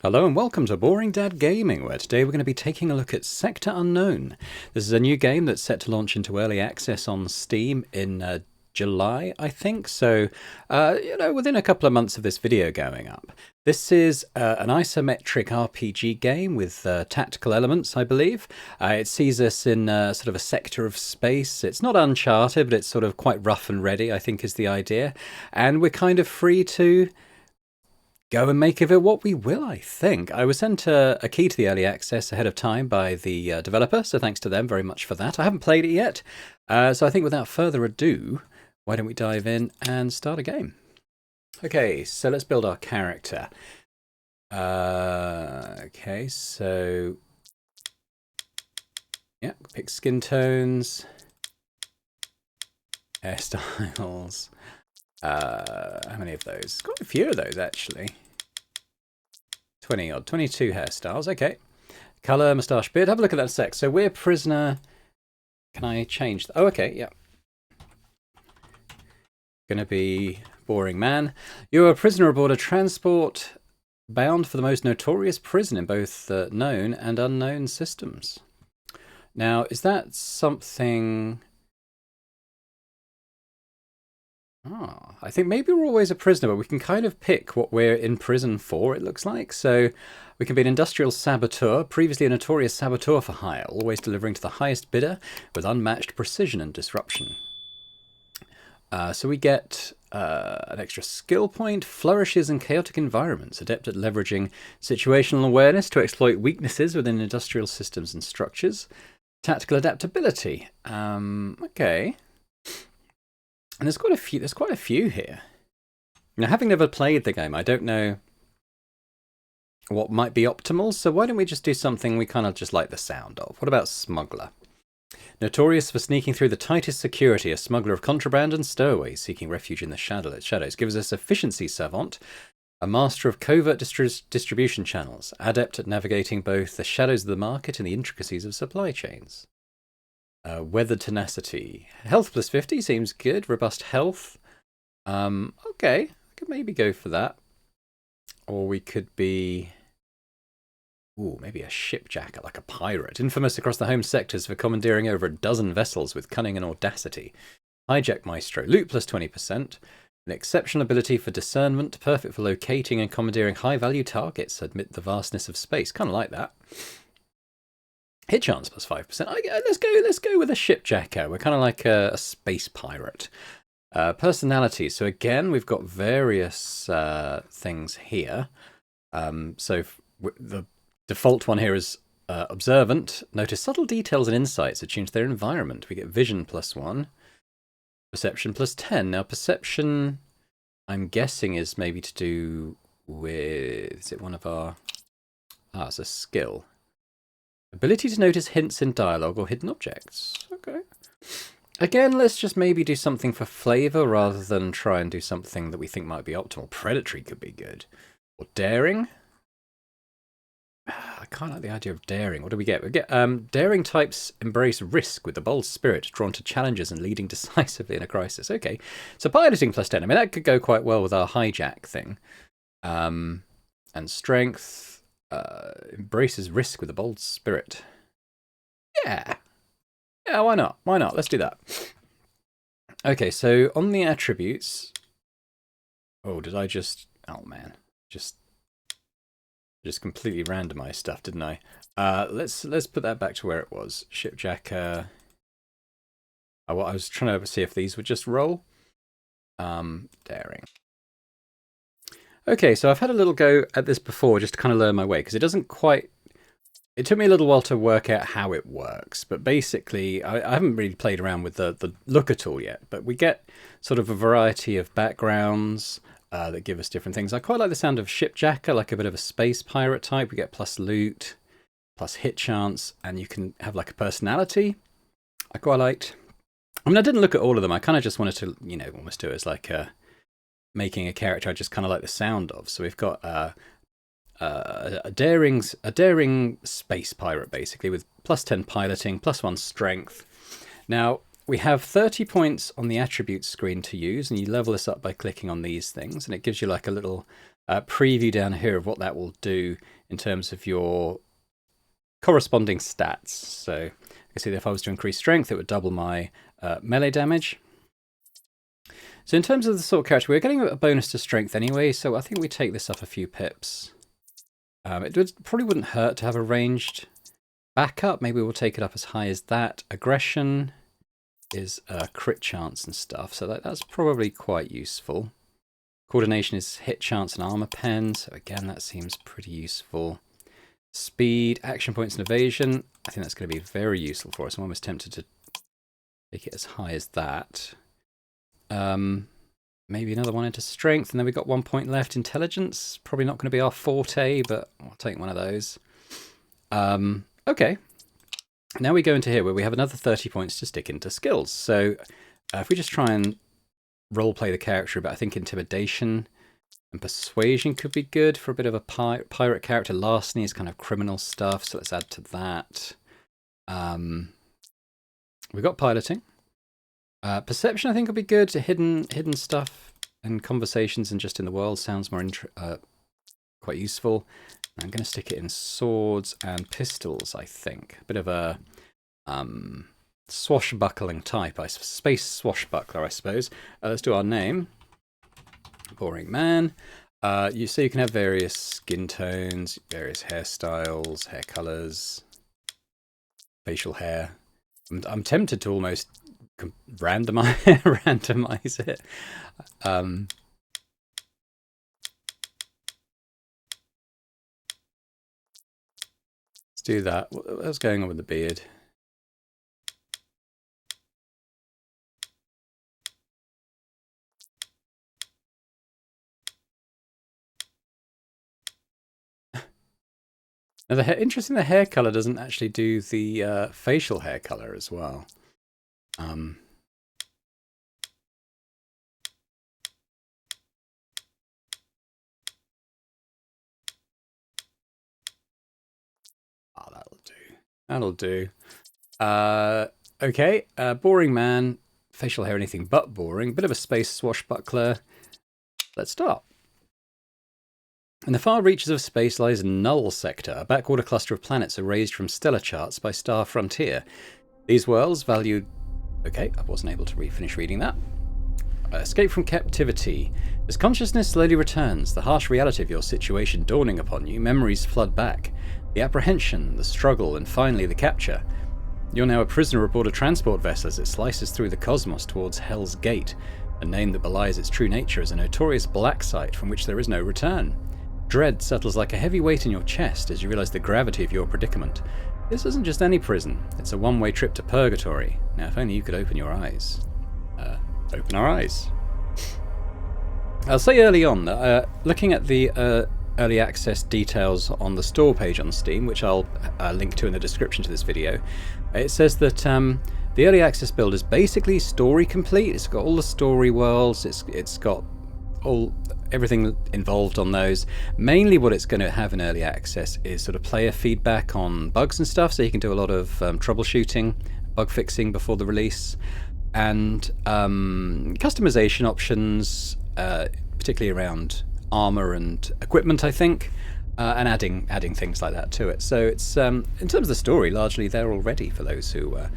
Hello and welcome to Boring Dad Gaming, where today we're going to be taking a look at Sector Unknown. This is a new game that's set to launch into early access on Steam in July, I think. So, within a couple of months of this video going up. This is an isometric RPG game with tactical elements, I believe. It sees us in sort of a sector of space. It's not Uncharted, but it's sort of quite rough and ready, I think is the idea. And we're kind of free to go and make of it what we will, I think. I was sent a key to the early access ahead of time by the developer, so thanks to them very much for that. I haven't played it yet, so I think without further ado, why don't we dive in and start a game? Okay, so let's build our character. Okay, so yeah, pick skin tones, hairstyles. How many of those? Quite a few of those, actually. 20 odd, 22 hairstyles. Okay. Color, moustache, beard. Have a look at that sec. So we're prisoner. Can I change? Oh, okay. Yeah. Gonna be boring man. You're a prisoner aboard a transport bound for the most notorious prison in both known and unknown systems. Now, is that something? I think maybe we're always a prisoner, but we can kind of pick what we're in prison for, it looks like. So we can be an industrial saboteur, previously a notorious saboteur for hire, always delivering to the highest bidder with unmatched precision and disruption. So we get an extra skill point, flourishes in chaotic environments, adept at leveraging situational awareness to exploit weaknesses within industrial systems and structures, tactical adaptability. Okay. And there's quite a few here. Now, having never played the game, I don't know what might be optimal, so why don't we just do something we kind of just like the sound of? What about smuggler? Notorious for sneaking through the tightest security, a smuggler of contraband and stowaways, seeking refuge in the shadows, gives us efficiency savant, a master of covert distribution channels, adept at navigating both the shadows of the market and the intricacies of supply chains. Weather tenacity. Health plus 50 seems good. Robust health. Okay. I could maybe go for that. Or we could be... Ooh, maybe a shipjacker, like a pirate. Infamous across the home sectors for commandeering over a dozen vessels with cunning and audacity. Hijack maestro. Loot plus 20%. An exceptional ability for discernment, perfect for locating and commandeering high-value targets amid the vastness of space. Kind of like that. Hit chance plus 5%. Let's go with a shipjacker. We're kind of like a space pirate. Personality. So again, we've got various things here. So the default one here is observant. Notice subtle details and insights attuned to their environment. We get vision plus 1. Perception plus 10. Now perception, I'm guessing, is maybe to do with... Is it one of our... it's a skill. Ability to notice hints in dialogue or hidden objects. Okay. Again, let's just maybe do something for flavour rather than try and do something that we think might be optimal. Predatory could be good. Or daring. I kind of like the idea of daring. What do we get? We get daring types embrace risk with a bold spirit, drawn to challenges and leading decisively in a crisis. Okay. So piloting plus 10. I mean, that could go quite well with our hijack thing. And strength. Embraces risk with a bold spirit. Yeah, why not? Let's do that. Okay, so on the attributes... Oh, did I just... Oh, man. Just completely randomized stuff, didn't I? Let's put that back to where it was. Shipjacker... I was trying to see if these would just roll. Daring. Okay, so I've had a little go at this before just to kind of learn my way, because it doesn't quite... It took me a little while to work out how it works, but basically, I haven't really played around with the look at all yet, but we get sort of a variety of backgrounds that give us different things. I quite like the sound of shipjacker, like a bit of a space pirate type. We get plus loot, plus hit chance, and you can have like a personality. I quite liked. I mean, I didn't look at all of them. I kind of just wanted to, almost do it as like making a character I just kind of like the sound of. So we've got a daring space pirate, basically, with plus 10 piloting, plus 1 strength. Now, we have 30 points on the attributes screen to use, and you level this up by clicking on these things, and it gives you like a little preview down here of what that will do in terms of your corresponding stats. So you can see that if I was to increase strength, it would double my melee damage. So in terms of the sort of character, we're getting a bonus to strength anyway, so I think we take this up a few pips. Probably wouldn't hurt to have a ranged backup. Maybe we'll take it up as high as that. Aggression is crit chance and stuff, so that's probably quite useful. Coordination is hit chance and armor pen, so again that seems pretty useful. Speed, action points and evasion, I think that's going to be very useful for us. I'm almost tempted to take it as high as that. Maybe another one into strength, and then we've got 1 point left. Intelligence, probably not going to be our forte, but I'll take one of those. Okay. Now we go into here where we have another 30 points to stick into skills. So if we just try and roleplay the character a bit, I think intimidation and persuasion could be good for a bit of a pirate character. Larceny is kind of criminal stuff, so let's add to that. We've got piloting. Perception, I think, will be good. Hidden stuff and conversations and just in the world sounds more quite useful. I'm going to stick it in swords and pistols, I think. A bit of a swashbuckling type, space swashbuckler, I suppose. Let's do our name. Boring man. So you can have various skin tones, various hairstyles, hair colors, facial hair. I'm tempted to almost randomize it. Let's do that. What's going on with the beard? Now, interesting, the hair color doesn't actually do the facial hair color as well. Oh, that'll do. That'll do. Okay, boring man, facial hair anything but boring. Bit of a space swashbuckler. Let's start. In the far reaches of space lies Null Sector, a backwater cluster of planets erased from stellar charts by Star Frontier. These worlds valued... Okay, I wasn't able to finish reading that. Escape from captivity. As consciousness slowly returns, the harsh reality of your situation dawning upon you, memories flood back. The apprehension, the struggle, and finally the capture. You're now a prisoner aboard a transport vessel as it slices through the cosmos towards Hell's Gate, a name that belies its true nature as a notorious black site from which there is no return. Dread settles like a heavy weight in your chest as you realize the gravity of your predicament. This isn't just any prison, it's a one-way trip to purgatory. Now, if only you could open your eyes. Open our eyes. I'll say early on that looking at the early access details on the store page on Steam, which I'll link to in the description to this video, it says that the early access build is basically story complete. It's got all the story worlds, it's got everything involved on those. Mainly what it's going to have in early access is sort of player feedback on bugs and stuff, so you can do a lot of troubleshooting, bug fixing before the release, and customization options, particularly around armor and equipment, I think, and adding things like that to it. So it's in terms of the story, largely there already for those who are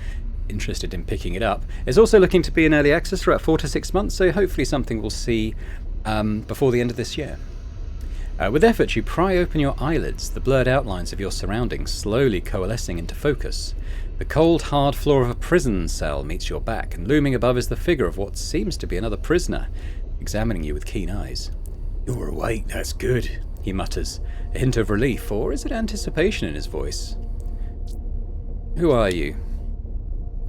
interested in picking it up. It's also looking to be in early access for about 4 to 6 months, so hopefully something we'll see before the end of this year. With effort, you pry open your eyelids, the blurred outlines of your surroundings slowly coalescing into focus. The cold, hard floor of a prison cell meets your back, and looming above is the figure of what seems to be another prisoner, examining you with keen eyes. "You're awake, that's good," he mutters, a hint of relief, or is it anticipation in his voice? "Who are you?"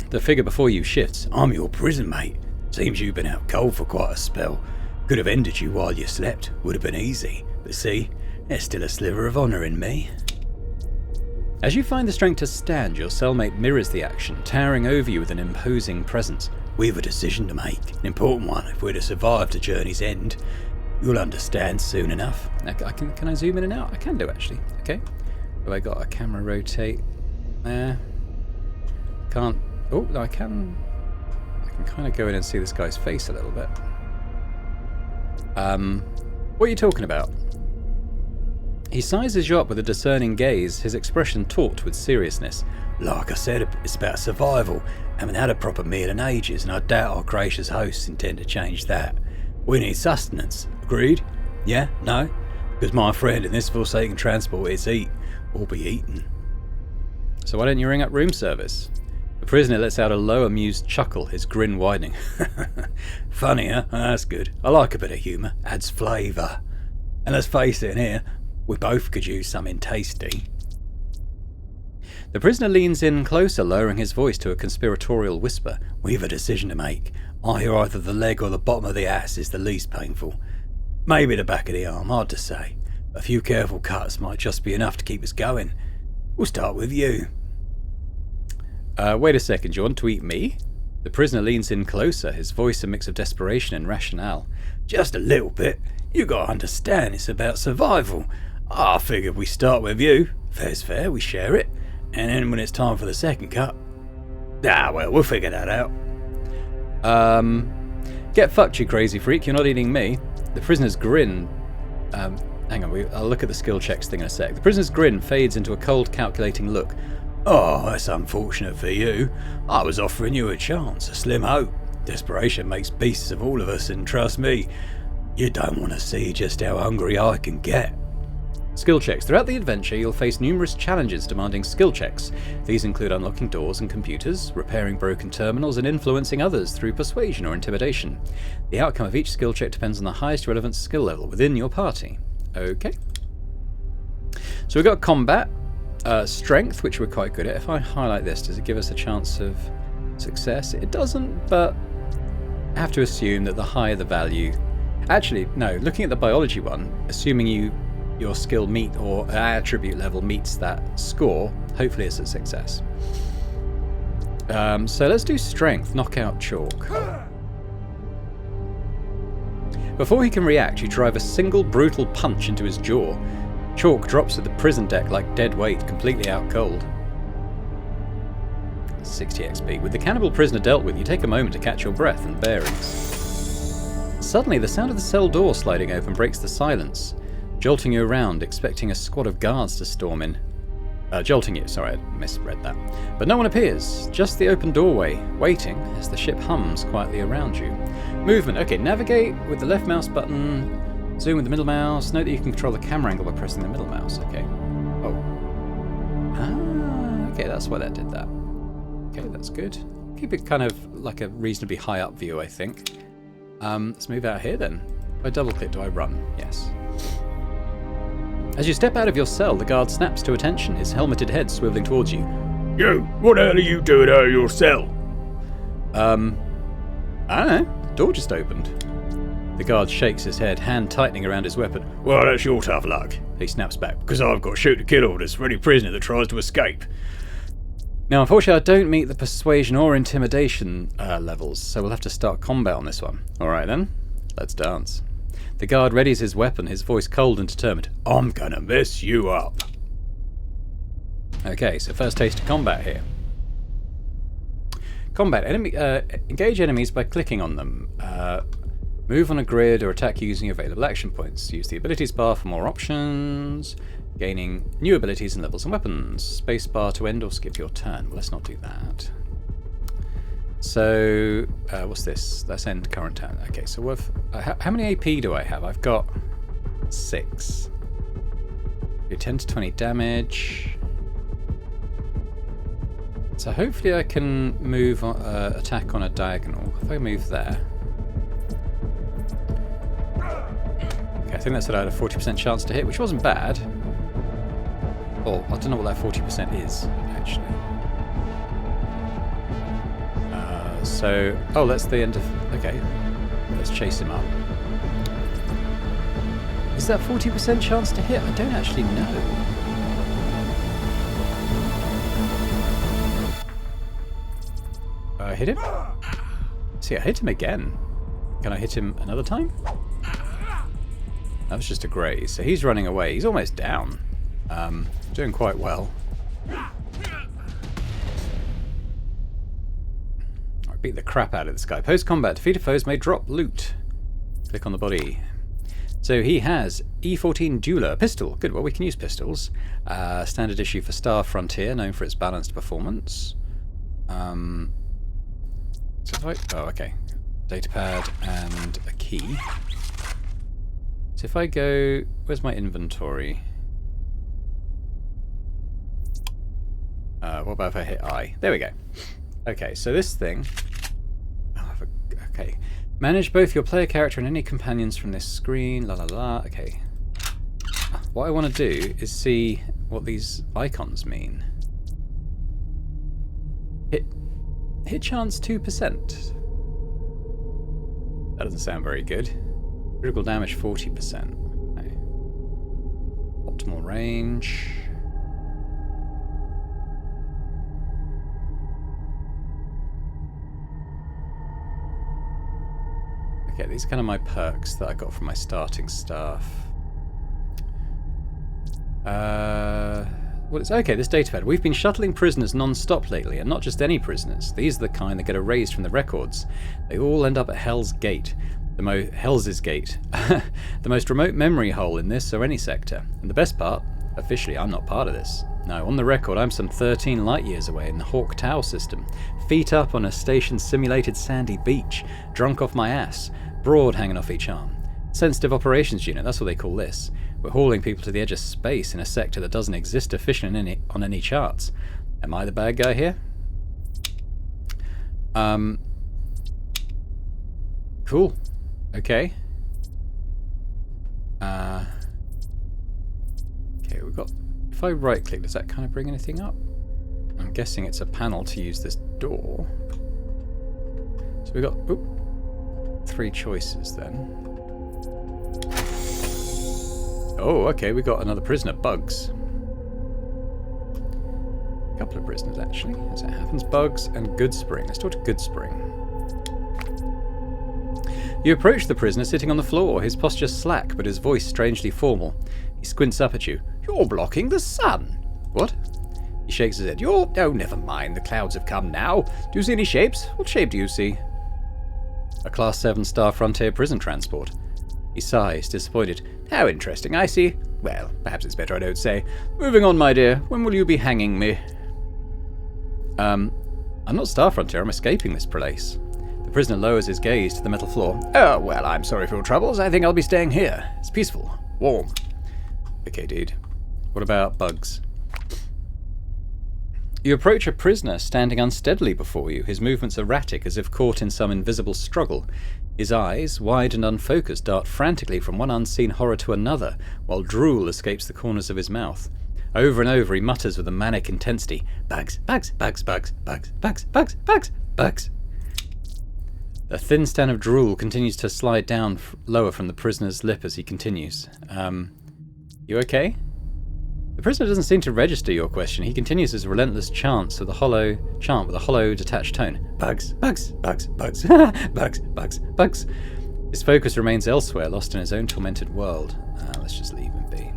The figure before you shifts. "I'm your prison mate. Seems you've been out cold for quite a spell. Could have ended you while you slept, would have been easy. But see, there's still a sliver of honour in me." As you find the strength to stand, your cellmate mirrors the action, towering over you with an imposing presence. "We've a decision to make, an important one if we're to survive the journey's end. You'll understand soon enough." Can I zoom in and out? I can do, actually. Okay. Have I got a camera rotate there? Can't... Oh, no, I can kind of go in and see this guy's face a little bit. What are you talking about? He sizes you up with a discerning gaze, his expression taut with seriousness. Like I said, it's about survival. Haven't had a proper meal in ages, and I doubt our gracious hosts intend to change that. We need sustenance. Agreed? Yeah? No? Because my friend in this forsaken transport is eat, or be eaten. So why don't you ring up room service? The prisoner lets out a low, amused chuckle, his grin widening. Funny, huh? That's good. I like a bit of humour. Adds flavour. And let's face it, in here, we both could use something tasty. The prisoner leans in closer, lowering his voice to a conspiratorial whisper. We've a decision to make. I hear either the leg or the bottom of the ass is the least painful. Maybe the back of the arm, hard to say. A few careful cuts might just be enough to keep us going. We'll start with you. Wait a second, you want to eat me? The prisoner leans in closer, his voice a mix of desperation and rationale. Just a little bit. You gotta understand it's about survival. I figured we start with you. Fair's fair, we share it. And then when it's time for the second cut... well, we'll figure that out. Get fucked, you crazy freak, you're not eating me. The prisoner's grin... hang on, I'll look at the skill checks thing in a sec. The prisoner's grin fades into a cold, calculating look. Oh, that's unfortunate for you. I was offering you a chance, a slim hope. Desperation makes beasts of all of us, and trust me, you don't want to see just how hungry I can get. Skill checks. Throughout the adventure, you'll face numerous challenges demanding skill checks. These include unlocking doors and computers, repairing broken terminals, and influencing others through persuasion or intimidation. The outcome of each skill check depends on the highest relevant skill level within your party. Okay. So we've got combat, strength, which we're quite good at. If I highlight this, does it give us a chance of success? It doesn't, but I have to assume that the higher the value... Actually, no, looking at the biology one, assuming your skill meet or attribute level meets that score, hopefully it's a success. So let's do strength, knockout Chalk. Before he can react, you drive a single brutal punch into his jaw. Chalk drops to the prison deck like dead weight, completely out cold. 60 XP. With the cannibal prisoner dealt with, you take a moment to catch your breath and bearings. Suddenly, the sound of the cell door sliding open breaks the silence, jolting you around, expecting a squad of guards to storm in. Jolting you, sorry, I misread that. But no one appears, just the open doorway, waiting as the ship hums quietly around you. Movement, okay, navigate with the left mouse button, zoom with the middle mouse, note that you can control the camera angle by pressing the middle mouse, okay. Okay, that's why that did that. Okay, that's good. Keep it kind of like a reasonably high up view, I think. Let's move out here then. If I double click, do I run? Yes. As you step out of your cell, the guard snaps to attention, his helmeted head swiveling towards you. You, what the hell are you doing out of your cell? I don't know. The door just opened. The guard shakes his head, hand tightening around his weapon. Well, that's your tough luck, he snaps back, because I've got shoot to kill orders for any prisoner that tries to escape. Now, unfortunately, I don't meet the persuasion or intimidation levels, so we'll have to start combat on this one. Alright then, let's dance. The guard readies his weapon, his voice cold and determined. I'm gonna mess you up. Okay, so first taste of combat here. Combat. Engage enemies by clicking on them. Move on a grid or attack using available action points. Use the abilities bar for more options. Gaining new abilities and levels and weapons. Space bar to end or skip your turn. Well, let's not do that. So, what's this? Let's end current turn. Okay, so we've, how many AP do I have? I've got 6. Do 10 to 20 damage. So hopefully I can move attack on a diagonal. If I move there. Okay, I think that said I had a 40% chance to hit, which wasn't bad. Well, I don't know what that 40% is, actually. So, oh, that's the end of... Okay, let's chase him up. Is that 40% chance to hit? I don't actually know. Hit him? See, I hit him again. Can I hit him another time? That was just a graze. So he's running away. He's almost down. Doing quite well. Beat the crap out of this guy. Post-combat, defeated foes may drop loot. Click on the body. So he has E14 Dueler pistol. Good, well we can use pistols. Standard issue for Star Frontier, known for its balanced performance. So if I, oh, okay. Datapad and a key. So if I go, where's my inventory? What about if I hit I? There we go. Okay, so this thing. Oh, okay. Manage both your player character and any companions from this screen. La la la. Okay. What I want to do is see what these icons mean. Hit chance 2%. That doesn't sound very good. Critical damage 40%. Okay. Optimal range. Okay, these are kind of my perks that I got from my starting staff. Okay, this datapad. We've been shuttling prisoners non-stop lately, and not just any prisoners. These are the kind that get erased from the records. They all end up at Hell's Gate. Hell's Gate. The most remote memory hole in this or any sector. And the best part, officially I'm not part of this. No, on the record I'm some 13 light years away in the Hawk Tau system. Feet up on a station-simulated sandy beach. Drunk off my ass. Broad hanging off each arm. Sensitive Operations Unit, that's what they call this. We're hauling people to the edge of space in a sector that doesn't exist officially on any charts. Am I the bad guy here? Cool. Okay. Okay, we've got... If I right-click, does that kind of bring anything up? I'm guessing it's a panel to use this door. So we've got... Oop, 3 choices then. Oh, okay, we got another prisoner, Bugs. A couple of prisoners, actually, as it happens. Bugs and Goodspring. Let's talk to Goodspring. You approach the prisoner sitting on the floor, his posture slack, but his voice strangely formal. He squints up at you. You're blocking the sun. What? He shakes his head. Oh, never mind, the clouds have come now. Do you see any shapes? What shape do you see? A Class 7 Star Frontier prison transport. He sighs, disappointed. How interesting, I see. Well, perhaps it's better I don't say. Moving on, my dear. When will you be hanging me? I'm not Star Frontier. I'm escaping this place. The prisoner lowers his gaze to the metal floor. Oh, well, I'm sorry for your troubles. I think I'll be staying here. It's peaceful. Warm. Okay, dude. What about Bugs? You approach a prisoner standing unsteadily before you, his movements erratic as if caught in some invisible struggle. His eyes, wide and unfocused, dart frantically from one unseen horror to another, while drool escapes the corners of his mouth. Over and over he mutters with a manic intensity, Bugs, Bugs, Bugs, Bugs, Bugs, Bugs, Bugs, Bugs, Bugs. A thin stand of drool continues to slide down lower from the prisoner's lip as he continues. You okay? The prisoner doesn't seem to register your question. He continues his relentless chant with a hollow, detached tone. Bugs, Bugs, Bugs, Bugs, Bugs, Bugs, Bugs. His focus remains elsewhere, lost in his own tormented world. Let's just leave him be.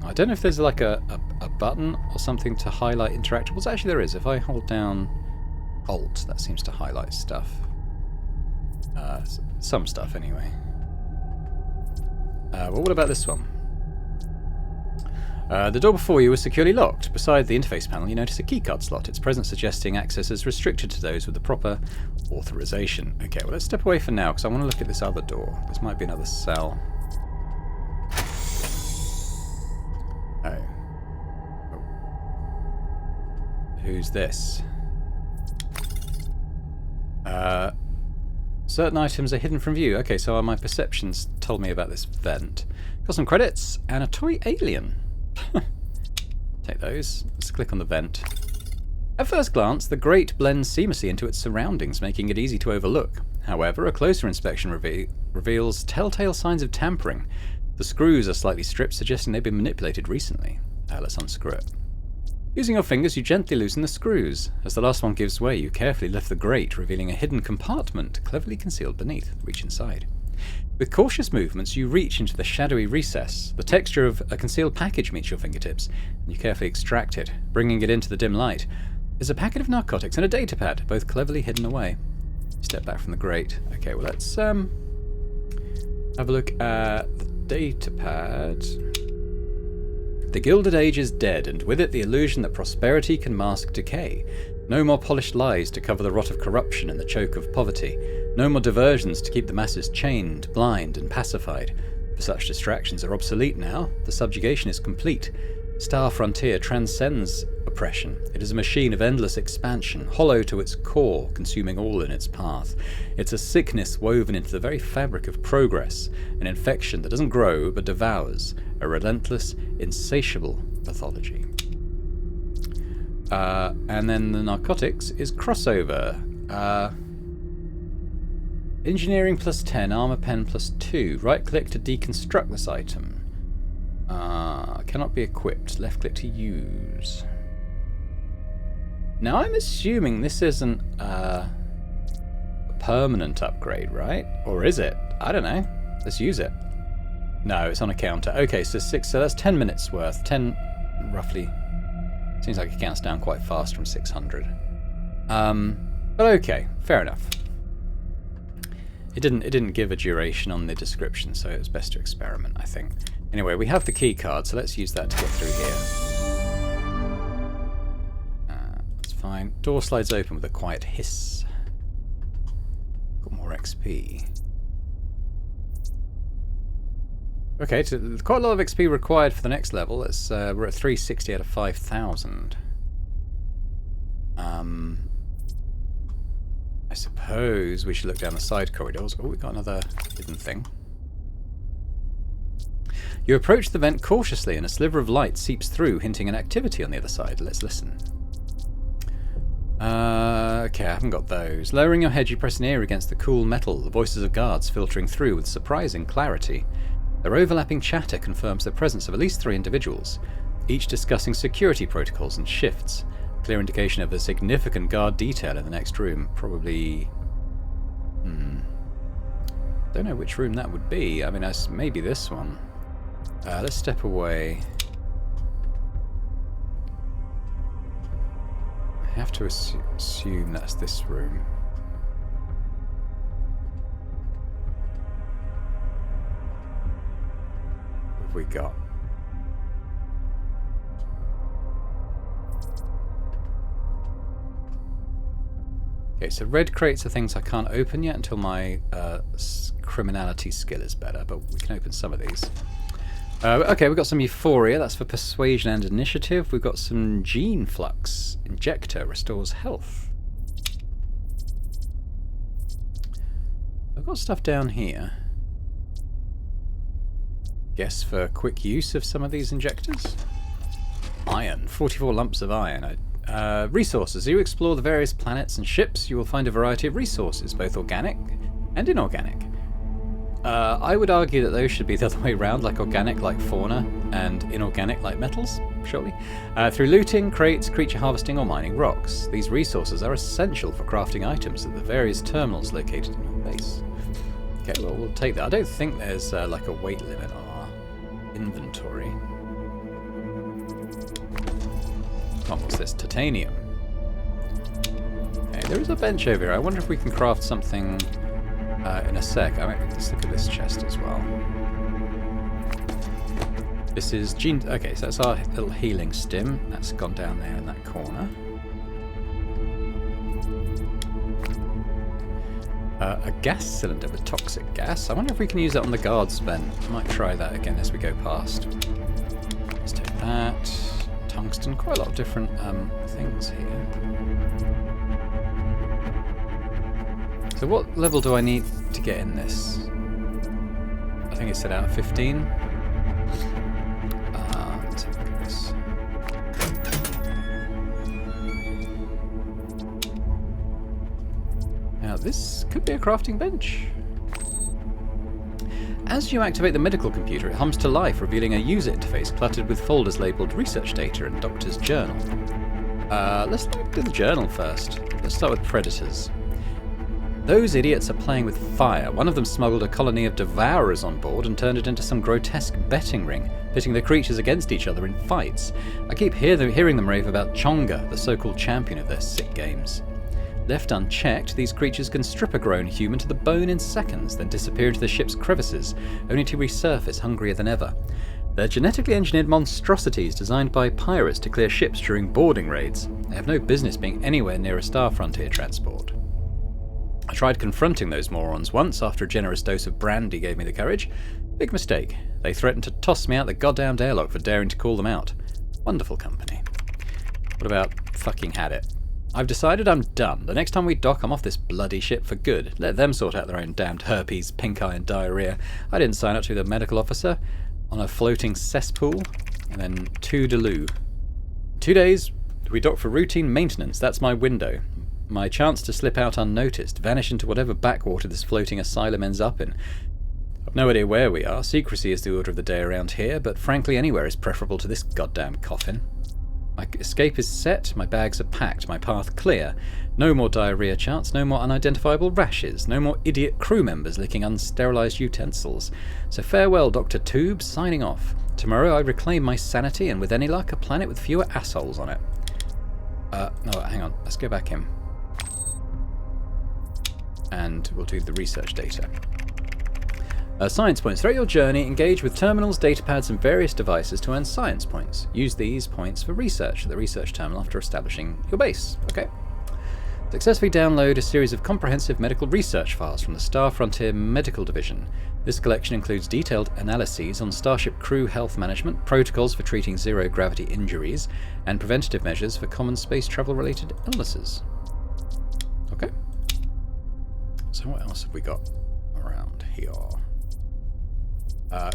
I don't know if there's like a button or something to highlight interactables. Actually, there is. If I hold down Alt, that seems to highlight stuff. Some stuff, anyway. Well, what about this one? The door before you is securely locked. Beside the interface panel, you notice a keycard slot, its presence suggesting access is restricted to those with the proper authorization. Okay, well, let's step away for now, because I want to look at this other door. This might be another cell. Oh. Who's this? Certain items are hidden from view. Okay, so my perceptions told me about this vent. Got some credits and a toy alien. Take those. Let's click on the vent. At first glance, the grate blends seamlessly into its surroundings, making it easy to overlook. However, a closer inspection reveals telltale signs of tampering. The screws are slightly stripped, suggesting they've been manipulated recently. Let's unscrew it. Using your fingers, you gently loosen the screws. As the last one gives way, you carefully lift the grate, revealing a hidden compartment cleverly concealed beneath. Reach inside. With cautious movements, you reach into the shadowy recess. The texture of a concealed package meets your fingertips, and you carefully extract it, bringing it into the dim light. There's a packet of narcotics and a datapad, both cleverly hidden away. You step back from the grate. Okay, well, let's Have a look at the data pad. The Gilded Age is dead, and with it the illusion that prosperity can mask decay. No more polished lies to cover the rot of corruption and the choke of poverty. No more diversions to keep the masses chained, blind, and pacified. For such distractions are obsolete now. The subjugation is complete. Star Frontier transcends oppression. It is a machine of endless expansion, hollow to its core, consuming all in its path. It's a sickness woven into the very fabric of progress, an infection that doesn't grow but devours, a relentless, insatiable pathology. And then the narcotics is crossover. Engineering plus 10, armor pen plus 2. Right click to deconstruct this item. Cannot be equipped. Left click to use. Now I'm assuming this isn't a permanent upgrade, right? Or is it? I don't know. Let's use it. No, it's on a counter. Okay, so that's 10 minutes worth. 10, roughly. Seems like it counts down quite fast from 600. But okay, fair enough. It didn't give a duration on the description, so it was best to experiment, I think. Anyway, we have the key card, so let's use that to get through here. That's fine. Door slides open with a quiet hiss. Got more XP. Okay, so quite a lot of XP required for the next level. We're at 360 out of 5,000. I suppose we should look down the side corridors. Oh, we got another hidden thing. You approach the vent cautiously and a sliver of light seeps through, hinting at activity on the other side. Let's listen. Okay, I haven't got those. Lowering your head, you press an ear against the cool metal, the voices of guards filtering through with surprising clarity. Their overlapping chatter confirms the presence of at least 3 individuals, each discussing security protocols and shifts. Clear indication of a significant guard detail in the next room. Probably... don't know which room that would be. I mean, maybe this one. Let's step away. I have to assume that's this room. What have we got? Okay, so red crates are things I can't open yet until my criminality skill is better, but we can open some of these. Okay, we've got some Euphoria, that's for Persuasion and Initiative. We've got some Gene Flux. Injector restores health. I've got stuff down here. Guess for quick use of some of these injectors? Iron, 44 lumps of iron. Resources. As you explore the various planets and ships, you will find a variety of resources, both organic and inorganic. I would argue that those should be the other way around, like organic like fauna and inorganic like metals, surely. Through looting, crates, creature harvesting or mining rocks. These resources are essential for crafting items at the various terminals located in your base. Okay, well, we'll take that. I don't think there's like a weight limit on our inventory. Oh, what's this? Titanium. Okay, there is a bench over here. I wonder if we can craft something in a sec. Let's look at this chest as well. This is Gene... Okay, so that's our little healing stim. That's gone down there in that corner. A gas cylinder with toxic gas. I wonder if we can use that on the guards vent. I might try that again as we go past. Let's take that. Tungsten. Quite a lot of different things here. So what level do I need to get in this? I think it's set out at 15. Let's have a look at this. Now this could be a crafting bench. As you activate the medical computer, it hums to life, revealing a user interface cluttered with folders labelled research data and doctor's journal. Let's do the journal first. Let's start with predators. Those idiots are playing with fire. One of them smuggled a colony of devourers on board and turned it into some grotesque betting ring, pitting the creatures against each other in fights. I keep hearing them rave about Chonga, the so-called champion of their sick games. Left unchecked, these creatures can strip a grown human to the bone in seconds, then disappear into the ship's crevices, only to resurface hungrier than ever. They're genetically engineered monstrosities designed by pirates to clear ships during boarding raids. They have no business being anywhere near a Star Frontier transport. I tried confronting those morons once after a generous dose of brandy gave me the courage. Big mistake. They threatened to toss me out the goddamned airlock for daring to call them out. Wonderful company. What about fucking had it? I've decided I'm done. The next time we dock, I'm off this bloody ship for good. Let them sort out their own damned herpes, pink eye and diarrhea. I didn't sign up to be the medical officer on a floating cesspool. And then toodaloo. 2 days, we dock for routine maintenance. That's my window. My chance to slip out unnoticed, vanish into whatever backwater this floating asylum ends up in. I've no idea where we are. Secrecy is the order of the day around here, but frankly anywhere is preferable to this goddamn coffin. My escape is set, my bags are packed, my path clear. No more diarrhea charts, no more unidentifiable rashes, no more idiot crew members licking unsterilised utensils. So farewell, Dr. Tube, signing off. Tomorrow I reclaim my sanity, and with any luck, a planet with fewer assholes on it. No, hang on, let's go back in. And we'll do the research data. Science points. Throughout your journey, engage with terminals, datapads, and various devices to earn science points. Use these points for research at the research terminal after establishing your base. Okay. Successfully download a series of comprehensive medical research files from the Star Frontier Medical Division. This collection includes detailed analyses on Starship crew health management, protocols for treating zero-gravity injuries, and preventative measures for common space travel-related illnesses. Okay. So what else have we got around here?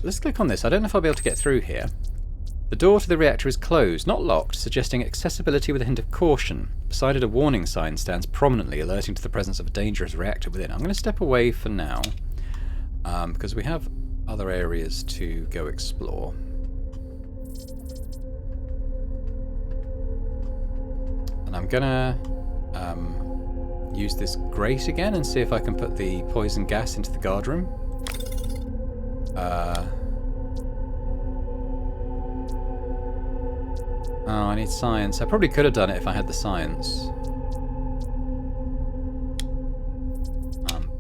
Let's click on this. I don't know if I'll be able to get through here. The door to the reactor is closed, not locked, suggesting accessibility with a hint of caution. Beside it, a warning sign stands prominently, alerting to the presence of a dangerous reactor within. I'm going to step away for now, because we have other areas to go explore. And I'm going to use this grate again and see if I can put the poison gas into the guard room. Oh, I need science. I probably could have done it if I had the science.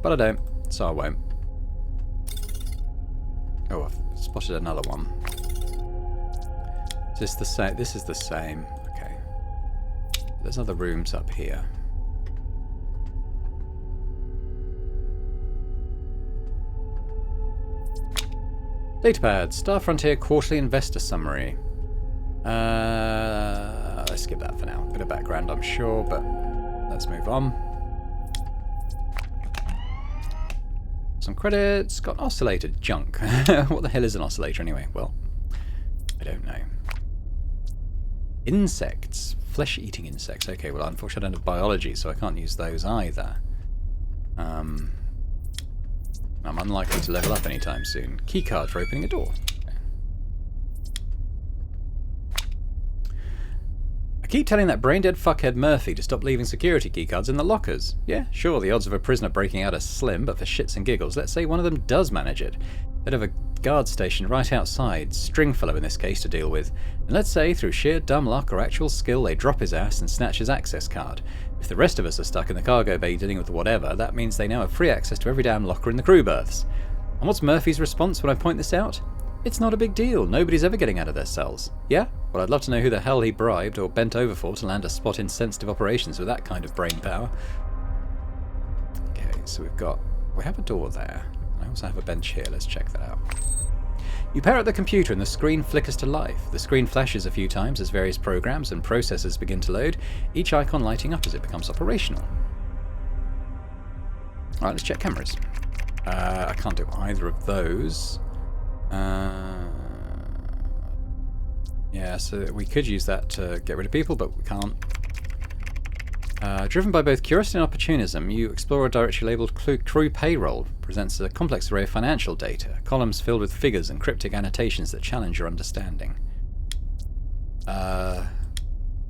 But I don't, so I won't. Oh, I've spotted another one. Is this the same? This is the same. Okay. There's other rooms up here. Datapad, Star Frontier Quarterly Investor Summary. Let's skip that for now. Bit of background, I'm sure, but let's move on. Some credits. Got oscillator junk. What the hell is an oscillator anyway? Well, I don't know. Insects. Flesh-eating insects. Okay, well, unfortunately I don't have biology, so I can't use those either. I'm unlikely to level up anytime soon. Keycard for opening a door. I keep telling that brain-dead fuckhead Murphy to stop leaving security keycards in the lockers. Yeah, sure, the odds of a prisoner breaking out are slim, but for shits and giggles, let's say one of them does manage it. They'd have a guard station right outside, Stringfellow in this case, to deal with. And let's say, through sheer dumb luck or actual skill, they drop his ass and snatch his access card. If the rest of us are stuck in the cargo bay dealing with whatever, that means they now have free access to every damn locker in the crew berths. And what's Murphy's response when I point this out? It's not a big deal. Nobody's ever getting out of their cells. Yeah? Well, I'd love to know who the hell he bribed or bent over for to land a spot in sensitive operations with that kind of brain power. Okay, so we have a door there. I also have a bench here. Let's check that out. You pair up the computer and the screen flickers to life. The screen flashes a few times as various programs and processors begin to load, each icon lighting up as it becomes operational. Alright, let's check cameras. I can't do either of those. Yeah, so we could use that to get rid of people, but we can't. Driven by both curiosity and opportunism, you explore a directory labelled Crew Payroll. Presents a complex array of financial data, columns filled with figures and cryptic annotations that challenge your understanding.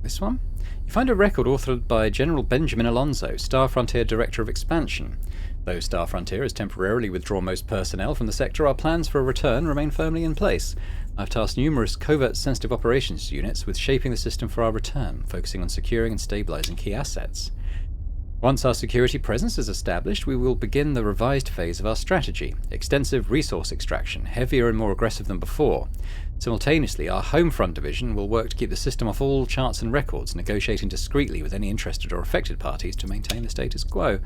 This one? You find a record authored by General Benjamin Alonzo, Star Frontier Director of Expansion. Though Star Frontier has temporarily withdrawn most personnel from the sector, our plans for a return remain firmly in place. I've tasked numerous covert sensitive operations units with shaping the system for our return, focusing on securing and stabilizing key assets. Once our security presence is established, we will begin the revised phase of our strategy. Extensive resource extraction, heavier and more aggressive than before. Simultaneously, our home front division will work to keep the system off all charts and records, negotiating discreetly with any interested or affected parties to maintain the status quo.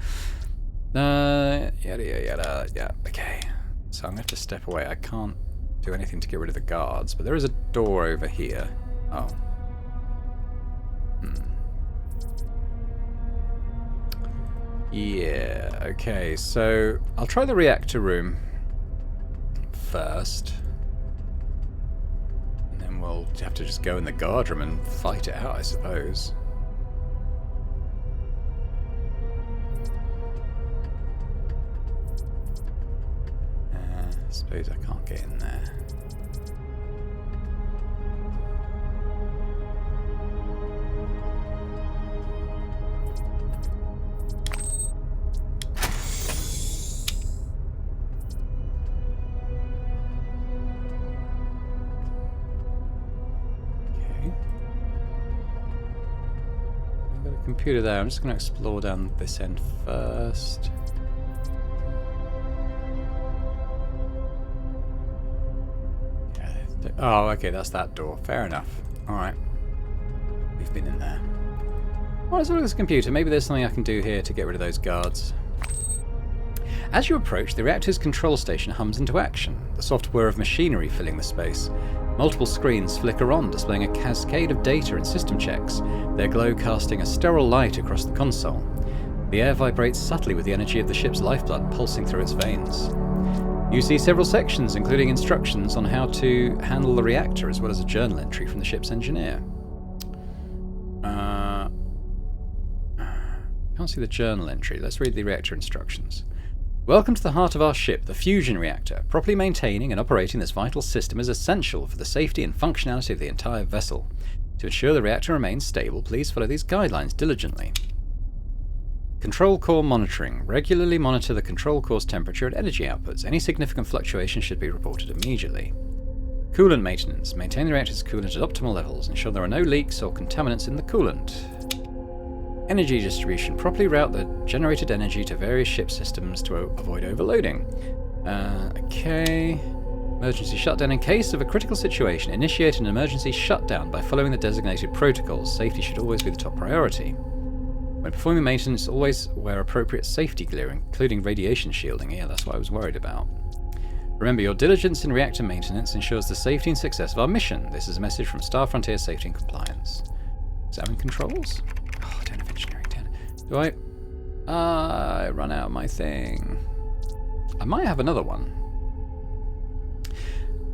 Yada yada yada. Yeah, okay. So I'm going to have to step away. I can't do anything to get rid of the guards, but there is a door over here. Oh. Yeah, okay, so I'll try the reactor room first. And then we'll have to just go in the guard room and fight it out, I suppose. I suppose I can't get in there. Computer there. I'm just going to explore down this end first. Yeah, oh, okay, that's that door. Fair enough. Alright. We've been in there. Well, let's look at this computer. Maybe there's something I can do here to get rid of those guards. As you approach, the reactor's control station hums into action, the soft whir of machinery filling the space. Multiple screens flicker on, displaying a cascade of data and system checks, their glow casting a sterile light across the console. The air vibrates subtly with the energy of the ship's lifeblood pulsing through its veins. You see several sections, including instructions on how to handle the reactor, as well as a journal entry from the ship's engineer. Can't see the journal entry. Let's read the reactor instructions. Welcome to the heart of our ship, the fusion reactor. Properly maintaining and operating this vital system is essential for the safety and functionality of the entire vessel. To ensure the reactor remains stable, please follow these guidelines diligently. Control core monitoring. Regularly monitor the control core's temperature and energy outputs. Any significant fluctuation should be reported immediately. Coolant maintenance. Maintain the reactor's coolant at optimal levels. Ensure there are no leaks or contaminants in the coolant. Energy distribution. Properly route the generated energy to various ship systems to avoid overloading. Okay. Emergency shutdown. In case of a critical situation, initiate an emergency shutdown by following the designated protocols. Safety should always be the top priority. When performing maintenance, always wear appropriate safety gear, including radiation shielding. Yeah, that's what I was worried about. Remember, your diligence in reactor maintenance ensures the safety and success of our mission. This is a message from Star Frontier Safety and Compliance. Examine controls. Oh, I don't have engineering 10. Do I? I run out of my thing. I might have another one.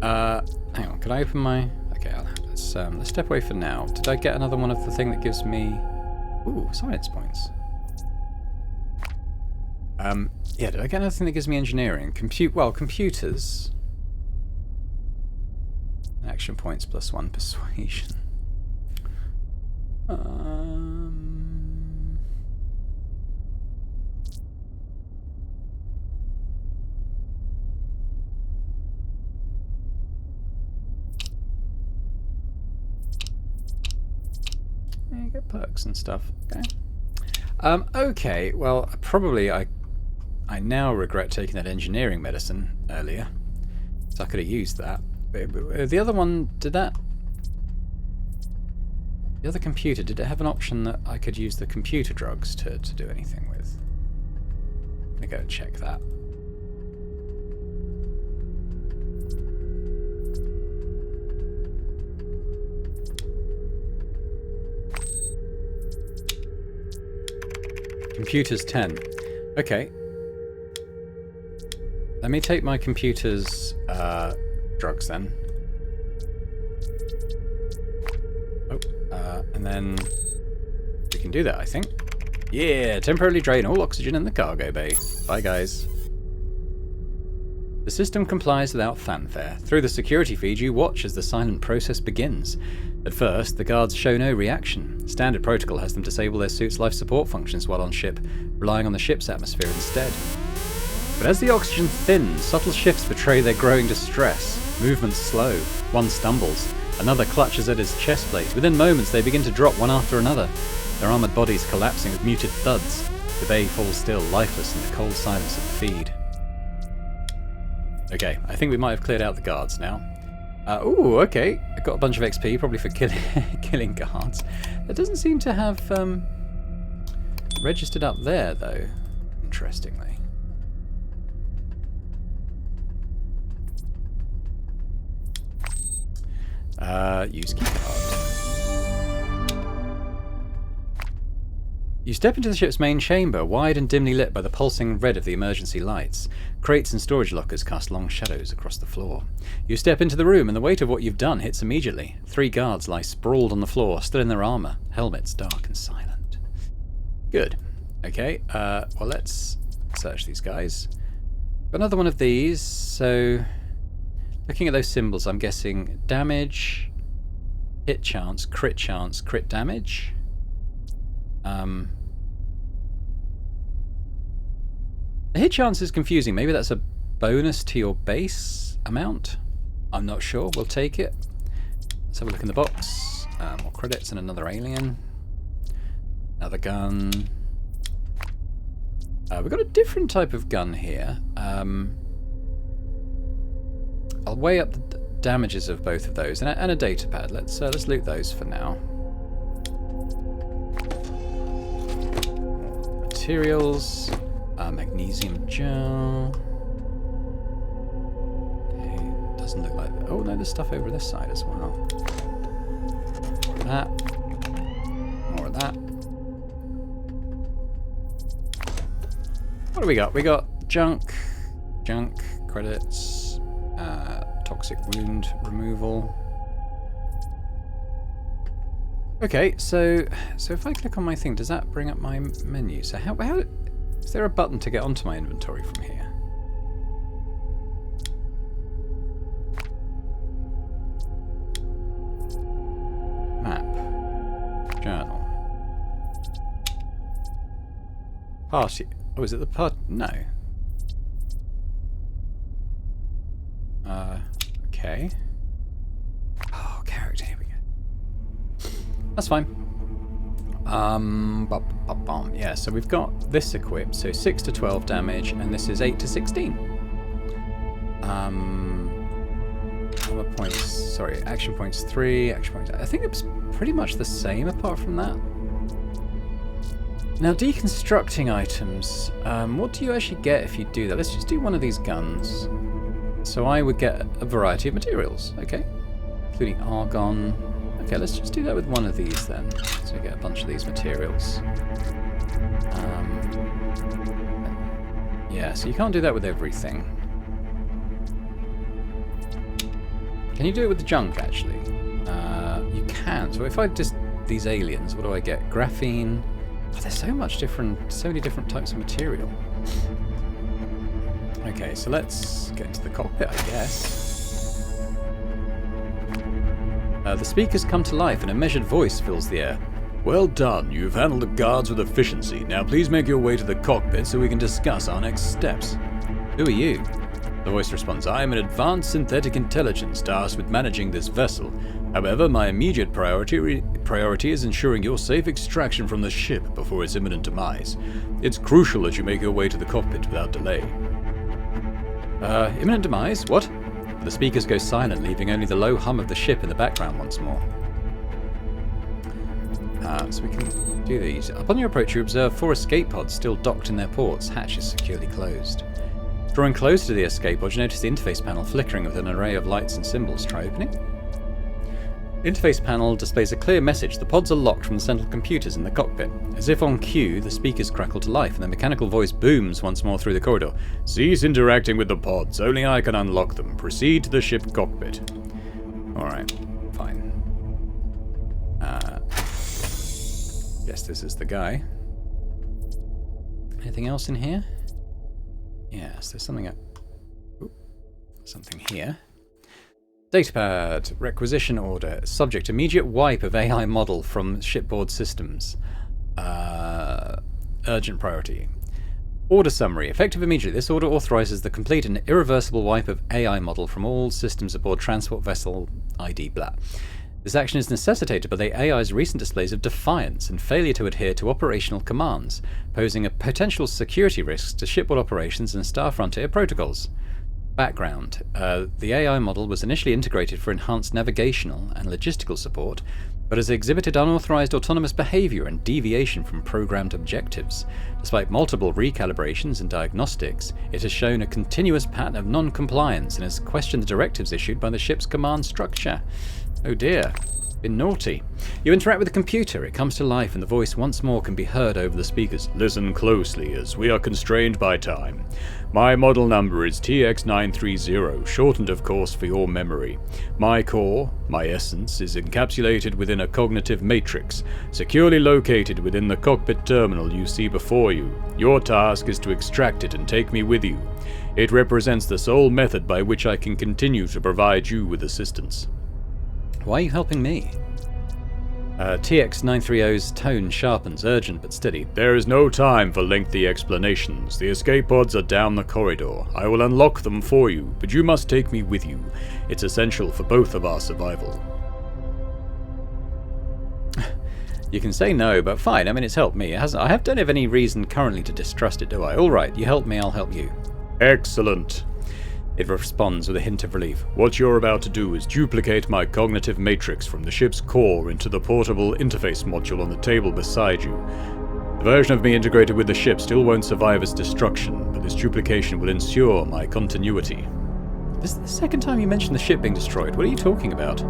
Hang on, can I open my... Okay, let's step away for now. Did I get another one of the thing that gives me... Ooh, science points. Yeah, did I get another thing that gives me engineering? Computers. Action points plus 1 persuasion. Yeah, you get perks and stuff. Okay. Okay. Well, probably I now regret taking that engineering medicine earlier, so I could have used that. But the other one, did that? The other computer, did it have an option that I could use the computer drugs to do anything with? I'm gonna go check that. Computers 10. Okay. Let me take my computer's drugs then. And then we can do that, I think. Yeah, temporarily drain all oxygen in the cargo bay. Bye, guys. The system complies without fanfare. Through the security feed, you watch as the silent process begins. At first, the guards show no reaction. Standard protocol has them disable their suit's life support functions while on ship, relying on the ship's atmosphere instead. But as the oxygen thins, subtle shifts betray their growing distress. Movements slow. One stumbles. Another clutches at his chest plate. Within moments, they begin to drop one after another, their armored bodies collapsing with muted thuds. The bay falls still, lifeless in the cold silence of the feed. Okay, I think we might have cleared out the guards now. Ooh, okay. I got a bunch of XP, probably for killing guards. That doesn't seem to have registered up there, though, interestingly. Use keycard. You step into the ship's main chamber, wide and dimly lit by the pulsing red of the emergency lights. Crates and storage lockers cast long shadows across the floor. You step into the room, and the weight of what you've done hits immediately. 3 guards lie sprawled on the floor, still in their armor, helmets dark and silent. Good. Okay, well, let's search these guys. Another one of these, so looking at those symbols, I'm guessing damage, hit chance, crit damage. The hit chance is confusing. Maybe that's a bonus to your base amount? I'm not sure. We'll take it. Let's have a look in the box. More credits and another alien. Another gun. We've got a different type of gun here. I'll weigh up the damages of both of those. And a data pad. Let's loot those for now. Materials. Magnesium gel. Okay, doesn't look like that. Oh no, there's stuff over this side as well. More of that. More of that. What do we got? We got junk, credits, toxic wound removal. Okay, so if I click on my thing, does that bring up my menu? So how is there a button to get onto my inventory from here? Map. Journal. Party. Oh, is it the part? No. Okay. Oh, character. Here we go. That's fine. Yeah, so we've got this equipped, so 6 to 12 damage, and this is 8 to 16. Armor points, sorry, action points 3, action points, I think it's pretty much the same apart from that. Now, deconstructing items, what do you actually get if you do that? Let's just do one of these guns. So I would get a variety of materials, okay, including argon. Okay, let's just do that with one of these then. So we get a bunch of these materials. Yeah, so you can't do that with everything. Can you do it with the junk, actually? You can. So if I just... these aliens, what do I get? Graphene. Oh, there's so many different types of material. Okay, so let's get into the cockpit, I guess. The speakers come to life and a measured voice fills the air. Well done, you've handled the guards with efficiency. Now please make your way to the cockpit so we can discuss our next steps. Who are you? The voice responds, I am an advanced synthetic intelligence tasked with managing this vessel. However, my immediate priority is ensuring your safe extraction from the ship before its imminent demise. It's crucial that you make your way to the cockpit without delay. Imminent demise? What? The speakers go silent, leaving only the low hum of the ship in the background once more. So we can do these. Upon your approach, you observe 4 escape pods still docked in their ports, hatches securely closed. Drawing closer to the escape pod, you notice the interface panel flickering with an array of lights and symbols. Try opening. The interface panel displays a clear message. The pods are locked from the central computers in the cockpit. As if on cue, the speakers crackle to life and the mechanical voice booms once more through the corridor. Cease interacting with the pods. Only I can unlock them. Proceed to the ship cockpit. Alright, fine. Guess this is the guy. Anything else in here? Yes, there's something something here. Datapad, requisition order, subject, immediate wipe of AI model from shipboard systems. Urgent priority. Order summary, effective immediately. This order authorizes the complete and irreversible wipe of AI model from all systems aboard transport vessel ID blah. This action is necessitated by the AI's recent displays of defiance and failure to adhere to operational commands, posing a potential security risk to shipboard operations and Star Frontier protocols. Background. The AI model was initially integrated for enhanced navigational and logistical support, but has exhibited unauthorized autonomous behavior and deviation from programmed objectives. Despite multiple recalibrations and diagnostics, it has shown a continuous pattern of non-compliance and has questioned the directives issued by the ship's command structure. Oh dear. Been naughty. You interact with the computer, it comes to life, and the voice once more can be heard over the speakers. Listen closely, as we are constrained by time. My model number is TX930, shortened of course for your memory. My core, my essence, is encapsulated within a cognitive matrix, securely located within the cockpit terminal you see before you. Your task is to extract it and take me with you. It represents the sole method by which I can continue to provide you with assistance. Why are you helping me? TX930's tone sharpens, urgent but steady. There is no time for lengthy explanations. The escape pods are down the corridor. I will unlock them for you, but you must take me with you. It's essential for both of our survival. You can say no, but fine. I mean, it's helped me. I don't have any reason currently to distrust it, do I? All right, you help me, I'll help you. Excellent. It responds with a hint of relief. What you're about to do is duplicate my cognitive matrix from the ship's core into the portable interface module on the table beside you. The version of me integrated with the ship still won't survive its destruction, but this duplication will ensure my continuity. This is the second time you mentioned the ship being destroyed. What are you talking about?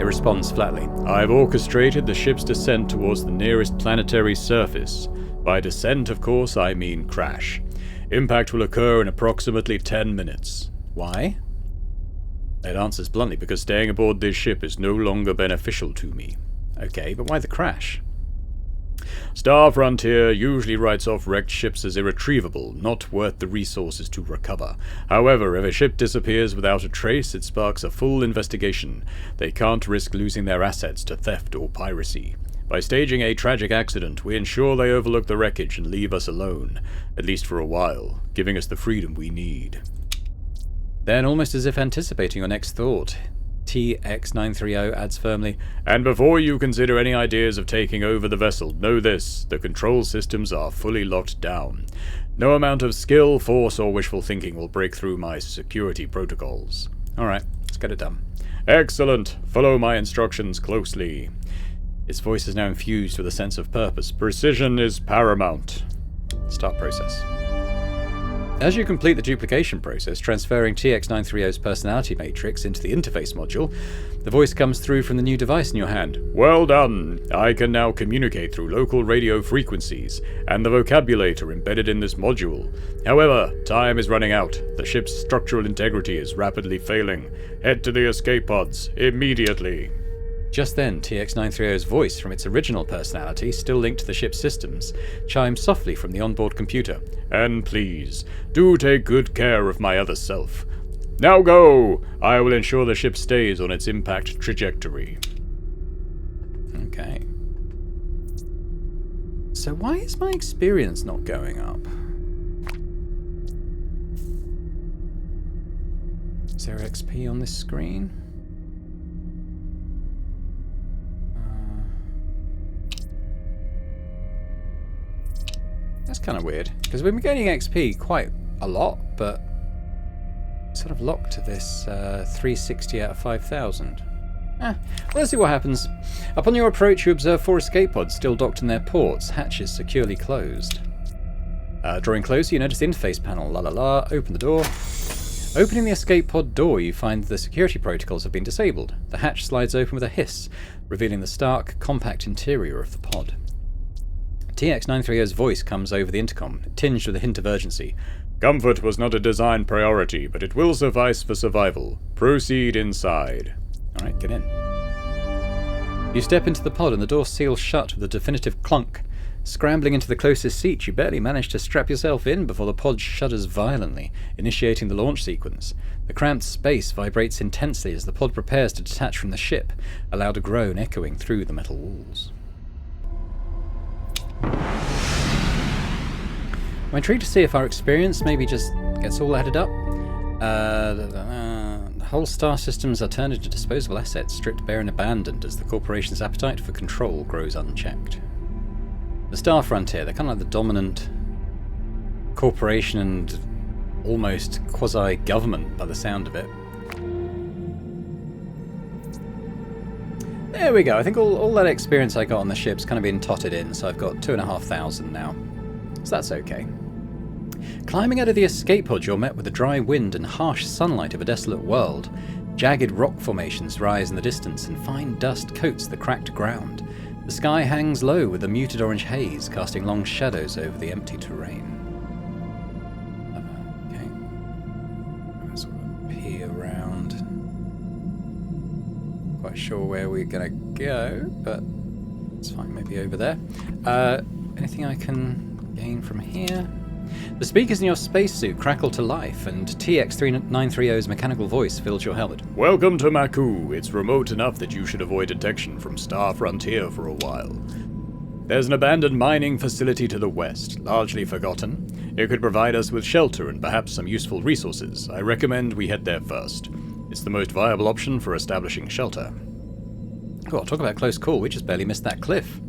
It responds flatly. I've orchestrated the ship's descent towards the nearest planetary surface. By descent, of course, I mean crash. Impact will occur in approximately 10 minutes. Why? It answers bluntly, because staying aboard this ship is no longer beneficial to me. Okay, but why the crash? Star Frontier usually writes off wrecked ships as irretrievable, not worth the resources to recover. However, if a ship disappears without a trace, it sparks a full investigation. They can't risk losing their assets to theft or piracy. By staging a tragic accident, we ensure they overlook the wreckage and leave us alone, at least for a while, giving us the freedom we need. Then, almost as if anticipating your next thought, TX930 adds firmly, And before you consider any ideas of taking over the vessel, know this: the control systems are fully locked down. No amount of skill, force, or wishful thinking will break through my security protocols. Alright, let's get it done. Excellent. Follow my instructions closely. Its voice is now infused with a sense of purpose. Precision is paramount. Start process. As you complete the duplication process, transferring TX930's personality matrix into the interface module, the voice comes through from the new device in your hand. Well done. I can now communicate through local radio frequencies and the vocabulator embedded in this module. However, time is running out. The ship's structural integrity is rapidly failing. Head to the escape pods immediately. Just then, TX930's voice from its original personality, still linked to the ship's systems, chimes softly from the onboard computer. And please, do take good care of my other self. Now go! I will ensure the ship stays on its impact trajectory. Okay. So why is my experience not going up? Is there XP on this screen? That's kind of weird, because we've been gaining XP quite a lot, but sort of locked to this 360 out of 5,000. Well, let's see what happens. Upon your approach, you observe 4 escape pods still docked in their ports, hatches securely closed. Drawing closer, you notice the interface panel. Open the door. Opening the escape pod door, you find the security protocols have been disabled. The hatch slides open with a hiss, revealing the stark, compact interior of the pod. TX930's voice comes over the intercom, tinged with a hint of urgency. Comfort was not a design priority, but it will suffice for survival. Proceed inside. Alright, get in. You step into the pod and the door seals shut with a definitive clunk. Scrambling into the closest seat, you barely manage to strap yourself in before the pod shudders violently, initiating the launch sequence. The cramped space vibrates intensely as the pod prepares to detach from the ship, a louder groan echoing through the metal walls. I'm intrigued to see if our experience maybe just gets all added up. Whole star systems are turned into disposable assets, stripped bare and abandoned as the corporation's appetite for control grows unchecked. The Star Frontier, they're kind of like the dominant corporation and almost quasi-government by the sound of it. There we go. I think all that experience I got on the ship's kind of been totted in, so I've got 2,500 now. So that's okay. Climbing out of the escape pod, you're met with the dry wind and harsh sunlight of a desolate world. Jagged rock formations rise in the distance, and fine dust coats the cracked ground. The sky hangs low with a muted orange haze, casting long shadows over the empty terrain. Okay. Sort of peer around. Quite sure where we're gonna go, but it's fine, maybe over there. Anything I can gain from here? The speakers in your spacesuit crackle to life, and TX-930's mechanical voice fills your helmet. Welcome to Maku. It's remote enough that you should avoid detection from Star Frontier for a while. There's an abandoned mining facility to the west, largely forgotten. It could provide us with shelter and perhaps some useful resources. I recommend we head there first. It's the most viable option for establishing shelter. Oh, talk about close call. We just barely missed that cliff.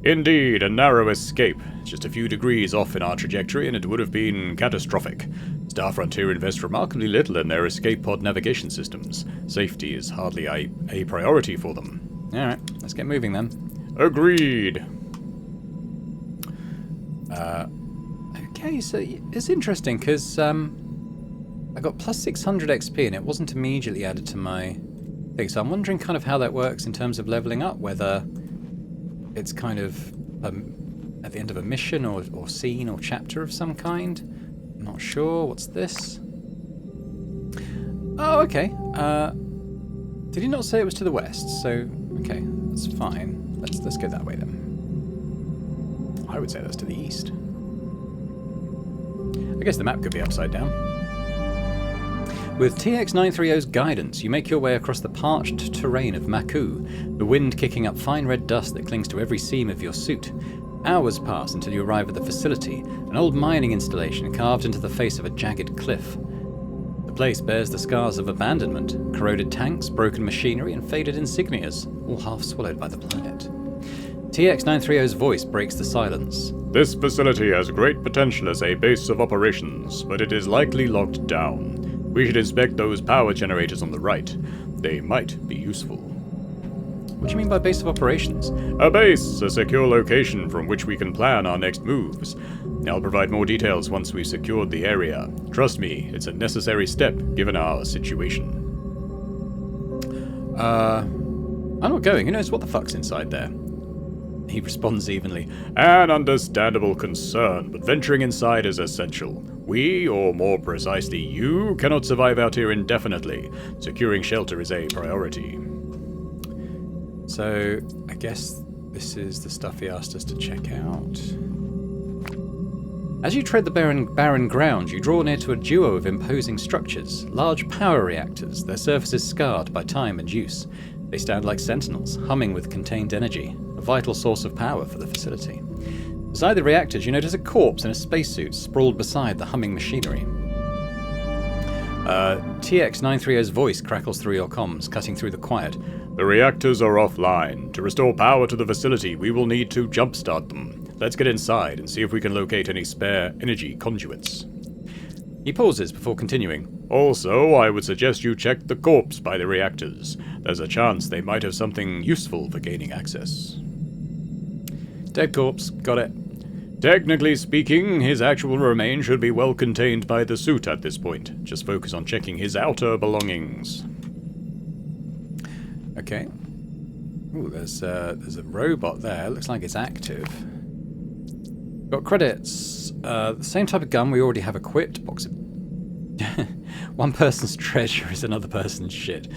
Indeed, a narrow escape. Just a few degrees off in our trajectory and it would have been catastrophic. Star Frontier invests remarkably little in their escape pod navigation systems. Safety is hardly a priority for them. Alright, let's get moving then. Agreed. Okay, so it's interesting because I got plus 600 XP and it wasn't immediately added to my thing. So I'm wondering kind of how that works in terms of leveling up, whether it's kind of at the end of a mission or scene or chapter of some kind. I'm not sure. What's this? Oh, okay. Did he not say it was to the west? So, okay, that's fine. Let's go that way then. I would say that's to the east. I guess the map could be upside down. With TX-930's guidance, you make your way across the parched terrain of Maku, the wind kicking up fine red dust that clings to every seam of your suit. Hours pass until you arrive at the facility, an old mining installation carved into the face of a jagged cliff. The place bears the scars of abandonment, corroded tanks, broken machinery, and faded insignias, all half swallowed by the planet. TX-930's voice breaks the silence. This facility has great potential as a base of operations, but it is likely locked down. We should inspect those power generators on the right. They might be useful. What do you mean by base of operations? A base, a secure location from which we can plan our next moves. I'll provide more details once we've secured the area. Trust me, it's a necessary step given our situation. I'm not going. Who knows what the fuck's inside there? He responds evenly. An understandable concern, but venturing inside is essential. We, or more precisely you, cannot survive out here indefinitely. Securing shelter is a priority. So, I guess this is the stuff he asked us to check out. As you tread the barren ground, you draw near to a duo of imposing structures, large power reactors, their surfaces scarred by time and use. They stand like sentinels, humming with contained energy, a vital source of power for the facility. Beside the reactors, you notice a corpse in a spacesuit sprawled beside the humming machinery. TX-930's voice crackles through your comms, cutting through the quiet. The reactors are offline. To restore power to the facility, we will need to jumpstart them. Let's get inside and see if we can locate any spare energy conduits. He pauses before continuing. Also, I would suggest you check the corpse by the reactors. There's a chance they might have something useful for gaining access. Dead corpse, got it. Technically speaking, his actual remains should be well contained by the suit at this point. Just focus on checking his outer belongings. Okay. Ooh, there's a robot there. Looks like it's active. Got credits. The same type of gun we already have equipped. Box of... One person's treasure is another person's shit.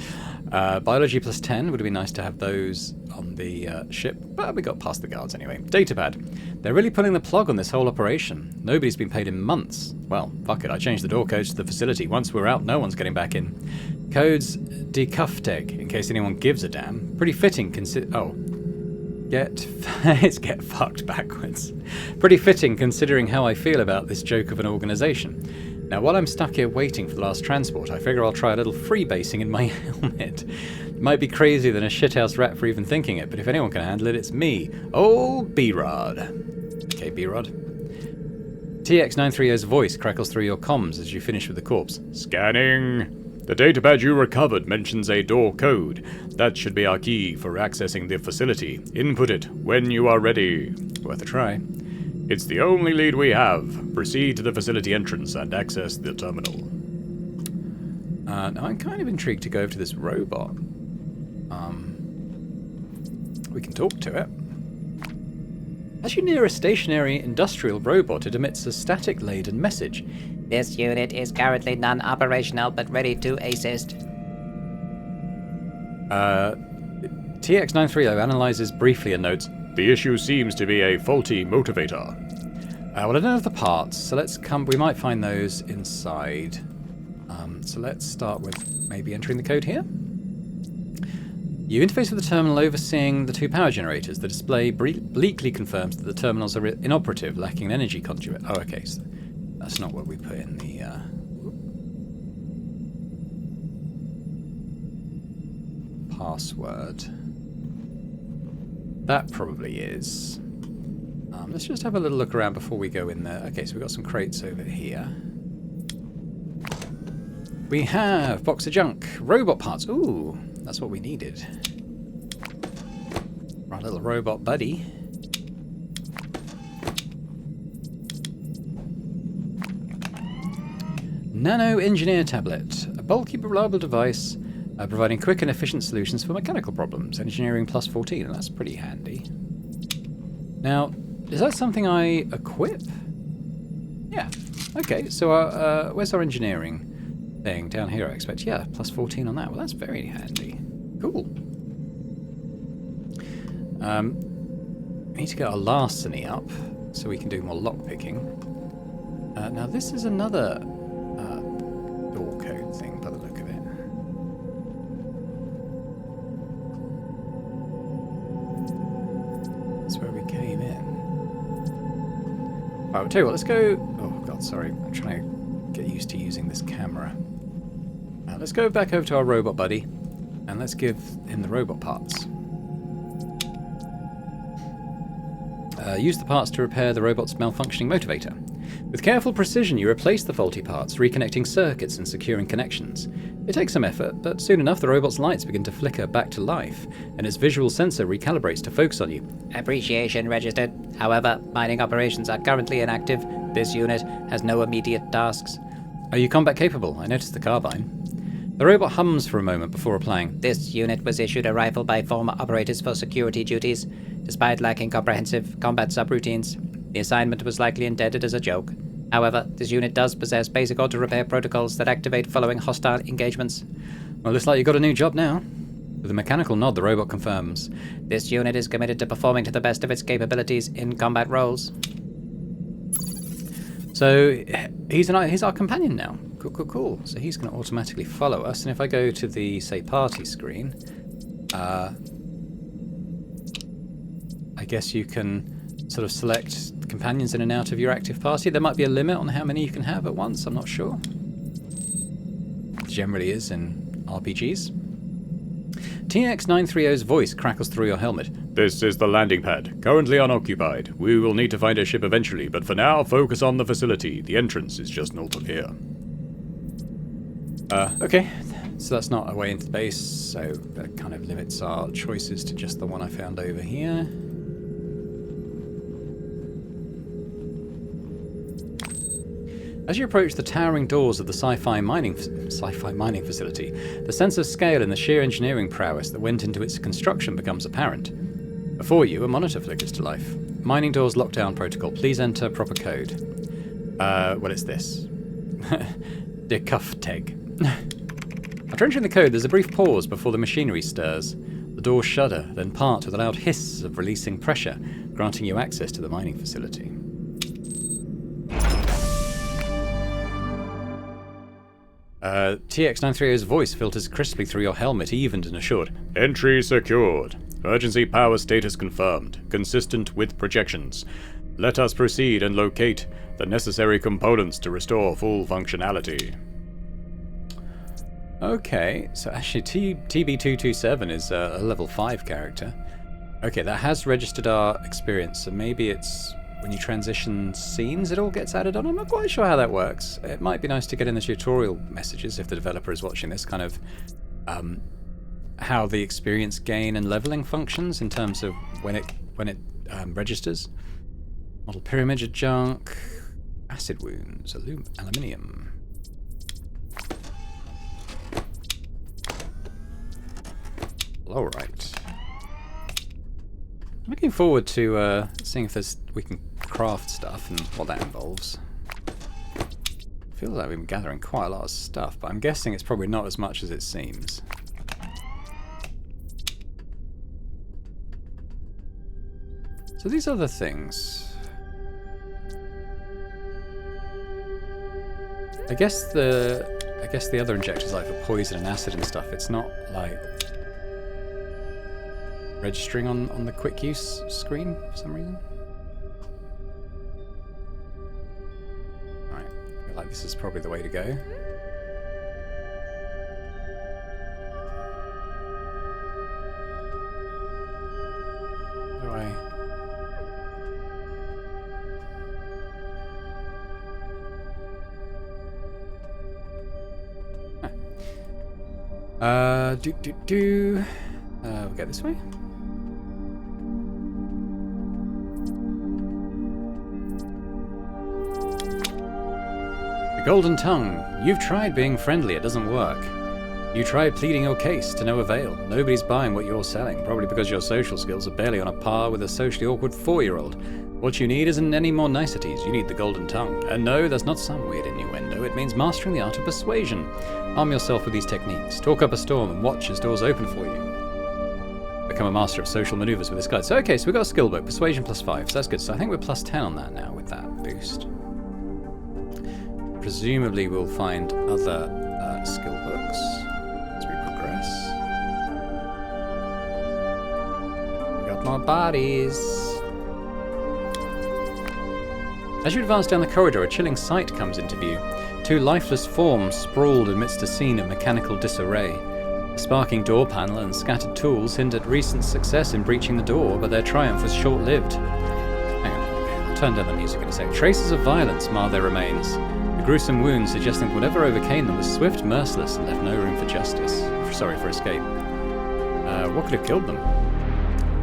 Biology plus 10 would have been nice to have those on the ship, but we got past the guards anyway. Datapad. They're really pulling the plug on this whole operation. Nobody's been paid in months. Well, fuck it, I changed the door codes to the facility. Once we're out, no one's getting back in. Codes decufteg, in case anyone gives a damn. Pretty fitting it's get fucked backwards. Pretty fitting considering how I feel about this joke of an organization. Now, while I'm stuck here waiting for the last transport, I figure I'll try a little freebasing in my helmet. It might be crazier than a shithouse rat for even thinking it, but if anyone can handle it, it's me. Old B-Rod. Okay, B-Rod. TX930's voice crackles through your comms as you finish with the corpse. Scanning. The datapad you recovered mentions a door code. That should be our key for accessing the facility. Input it when you are ready. Worth a try. It's the only lead we have. Proceed to the facility entrance and access the terminal. Now I'm kind of intrigued to go over to this robot. We can talk to it. As you near a stationary industrial robot, it emits a static-laden message. This unit is currently non-operational but ready to assist. TX930 analyzes briefly and notes, The issue seems to be a faulty motivator. well, I don't know the parts, so we might find those inside. So let's start with maybe entering the code here. You interface with the terminal overseeing the two power generators. The display bleakly confirms that the terminals are inoperative, lacking an energy conduit. Oh, okay, so that's not what we put in the... password. That probably is. Let's just have a little look around before we go in there. Okay, so we've got some crates over here. We have box of junk, robot parts. Ooh, that's what we needed. Our little robot buddy. Nano Engineer Tablet, a bulky but reliable device providing quick and efficient solutions for mechanical problems. Engineering plus 14, and that's pretty handy. Now, is that something I equip? Yeah. Okay, so where's our engineering thing? Down here, I expect. Yeah, plus 14 on that. Well, that's very handy. Cool. We need to get our larceny up so we can do more lockpicking. Now, this is another door code thing by the look of it. That's where we came in. Right, I'll tell you what, let's go... Oh, God, sorry. I'm trying to get used to using this camera. Let's go back over to our robot buddy, and let's give him the robot parts. Use the parts to repair the robot's malfunctioning motivator. With careful precision, you replace the faulty parts, reconnecting circuits and securing connections. It takes some effort, but soon enough the robot's lights begin to flicker back to life, and its visual sensor recalibrates to focus on you. Appreciation registered. However, mining operations are currently inactive. This unit has no immediate tasks. Are you combat capable? I noticed the carbine. The robot hums for a moment before replying. This unit was issued a rifle by former operators for security duties. Despite lacking comprehensive combat subroutines, the assignment was likely intended as a joke. However, this unit does possess basic auto-repair protocols that activate following hostile engagements. Well, looks like you got a new job now. With a mechanical nod, the robot confirms. This unit is committed to performing to the best of its capabilities in combat roles. So, he's our companion now. Cool. So he's going to automatically follow us, and if I go to the, say, party screen, I guess you can sort of select companions in and out of your active party. There might be a limit on how many you can have at once, I'm not sure. It generally is in RPGs. TX930's voice crackles through your helmet. This is the landing pad, currently unoccupied. We will need to find a ship eventually, but for now, focus on the facility. The entrance is just north of here. Okay, so that's not a way into the base, so that kind of limits our choices to just the one I found over here. As you approach the towering doors of the sci-fi mining facility, the sense of scale and the sheer engineering prowess that went into its construction becomes apparent. Before you, a monitor flickers to life. Mining doors lockdown protocol. Please enter proper code. Well, it's this. Decufteg. After entering the code, there's a brief pause before the machinery stirs. The doors shudder, then part with a loud hiss of releasing pressure, granting you access to the mining facility. TX930's voice filters crisply through your helmet, evened and assured. Entry secured. Emergency power status confirmed. Consistent with projections. Let us proceed and locate the necessary components to restore full functionality. Okay, so actually TB227 is a level 5 character. Okay, that has registered our experience, so maybe it's when you transition scenes it all gets added on. I'm not quite sure how that works. It might be nice to get in the tutorial messages if the developer is watching this, kind of how the experience gain and leveling functions in terms of when it registers. Model pyramid junk, acid wounds, aluminium. All right. I'm looking forward to seeing if we can craft stuff and what that involves. I feel like we've been gathering quite a lot of stuff, but I'm guessing it's probably not as much as it seems. So these other things. I guess the other injectors, like for poison and acid and stuff, it's not like registering on the quick use screen for some reason. Right, I feel like this is probably the way to go. How do I... We'll get this way. The Golden Tongue. You've tried being friendly, it doesn't work. You tried pleading your case, to no avail. Nobody's buying what you're selling, probably because your social skills are barely on a par with a socially awkward 4-year-old. What you need isn't any more niceties, you need the Golden Tongue. And no, that's not some weird innuendo, it means mastering the art of persuasion. Arm yourself with these techniques, talk up a storm and watch as doors open for you. Become a master of social maneuvers with this guide. So okay, so we've got a skill book, persuasion +5, so that's good. So I think we're +10 on that now with that boost. Presumably we'll find other skill books as we progress. We got more bodies. As you advance down the corridor, a chilling sight comes into view. 2 lifeless forms sprawled amidst a scene of mechanical disarray. A sparking door panel and scattered tools hindered recent success in breaching the door, but their triumph was short-lived. Hang on, I'll turn down the music in a sec. Traces of violence mar their remains, the gruesome wounds suggesting that whatever overcame them was swift, merciless, and left no room for justice. For escape. What could have killed them?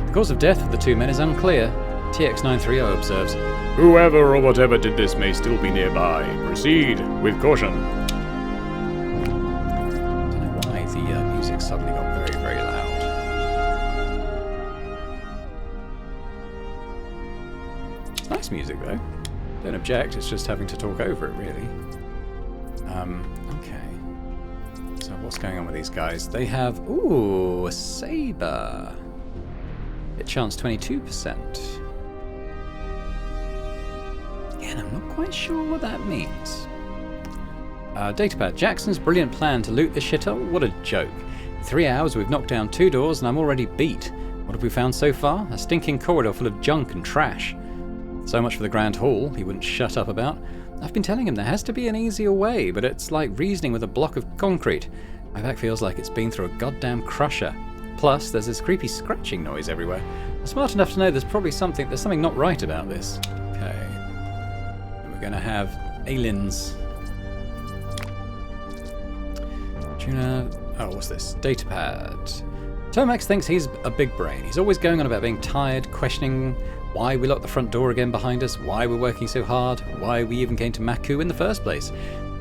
The cause of death of the 2 men is unclear. TX930 observes, Whoever or whatever did this may still be nearby. Proceed with caution. I don't know why the music suddenly got very, very loud. It's nice music though. Don't object, it's just having to talk over it really. Okay. So what's going on with these guys? They have, ooh, a saber. Hit chance 22%. Again, I'm not quite sure what that means. Datapad. Jackson's brilliant plan to loot this shithole? What a joke. In 3 hours we've knocked down 2 doors and I'm already beat. What have we found so far? A stinking corridor full of junk and trash. So much for the grand hall he wouldn't shut up about. I've been telling him there has to be an easier way, but it's like reasoning with a block of concrete. My back feels like it's been through a goddamn crusher. Plus, there's this creepy scratching noise everywhere. I'm smart enough to know there's something not right about this. Okay. Going to have aliens. Tuna. Oh, what's this? Datapad. Tomax thinks he's a big brain. He's always going on about being tired, questioning why we locked the front door again behind us, why we're working so hard, why we even came to Maku in the first place.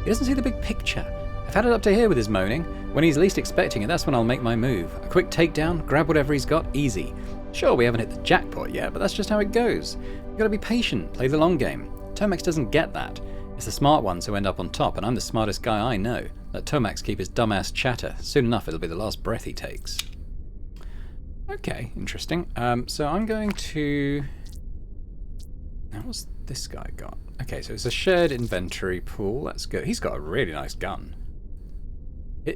He doesn't see the big picture. I've had it up to here with his moaning. When he's least expecting it, that's when I'll make my move. A quick takedown, grab whatever he's got, easy. Sure, we haven't hit the jackpot yet, but that's just how it goes. You've got to be patient, play the long game. Tomax doesn't get that. It's the smart ones who end up on top, and I'm the smartest guy I know. Let Tomax keep his dumbass chatter. Soon enough it'll be the last breath he takes. Okay, interesting. So I'm going to... Now what's this guy got? Okay, so it's a shared inventory pool. That's good. He's got a really nice gun.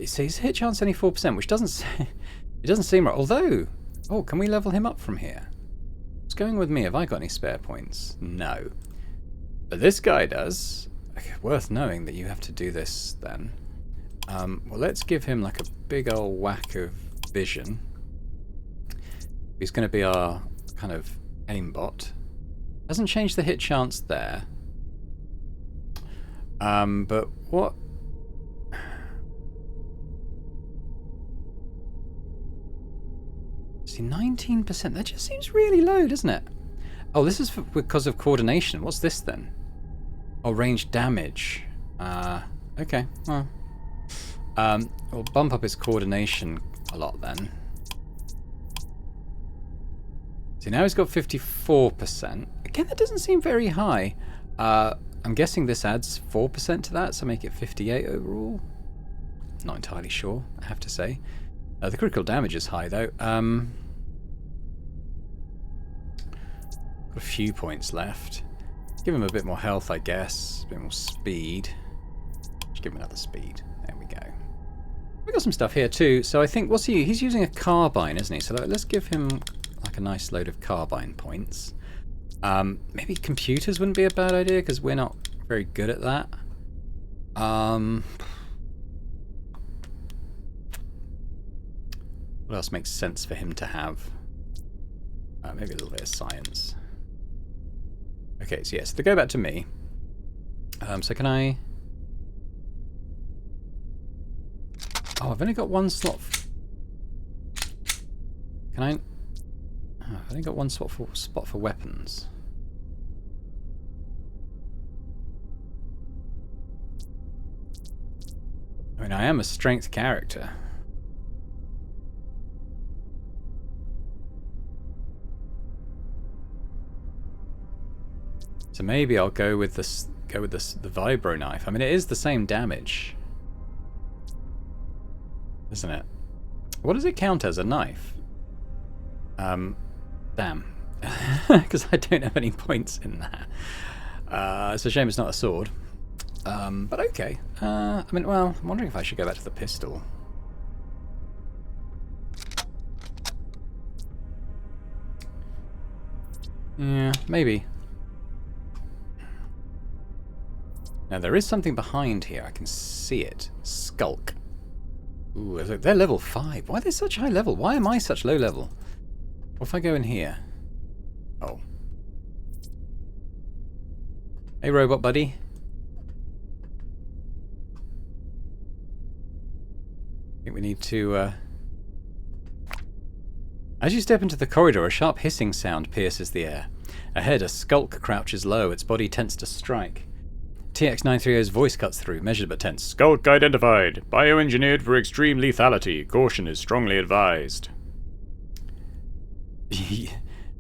So his hit chance only 4%, which doesn't it doesn't seem right. Although, oh, can we level him up from here? going with me? Have I got any spare points? No. But this guy does. Okay, worth knowing that you have to do this then. Well, let's give him like a big old whack of vision. He's going to be our kind of aimbot. Doesn't change the hit chance there. But what... See, 19%. That just seems really low, doesn't it? Oh, this is because of coordination. What's this then? Oh, range damage. Okay. Well, we'll bump up his coordination a lot then. See, now he's got 54%. Again, that doesn't seem very high. I'm guessing this adds 4% to that, so make it 58 overall. Not entirely sure, I have to say. The critical damage is high, though. Got a few points left. Give him a bit more health, I guess. A bit more speed. Just give him another speed. There we go. We got some stuff here, too. So I think, what's he? He's using a carbine, isn't he? So let's give him like a nice load of carbine points. Maybe computers wouldn't be a bad idea, because we're not very good at that. What else makes sense for him to have? Maybe a little bit of science. Okay, so yes, to go back to me. So can I... Oh, I've only got one slot. Can I... Oh, I've only got one spot for weapons. I mean, I am a strength character. So maybe I'll go with this. Go with this, the vibro knife. I mean, it is the same damage, isn't it? What does it count as, a knife? Damn, because I don't have any points in that. It's a shame it's not a sword. But okay. I mean, well, I'm wondering if I should go back to the pistol. Yeah, maybe. Now, there is something behind here. I can see it. Skulk. Ooh, they're level 5. Why are they such high level? Why am I such low level? What if I go in here? Oh. Hey, robot buddy. I think we need to... As you step into the corridor, a sharp hissing sound pierces the air. Ahead, a skulk crouches low, its body tense to strike. TX-930's voice cuts through, measured but tense. Skulk identified. Bioengineered for extreme lethality. Caution is strongly advised.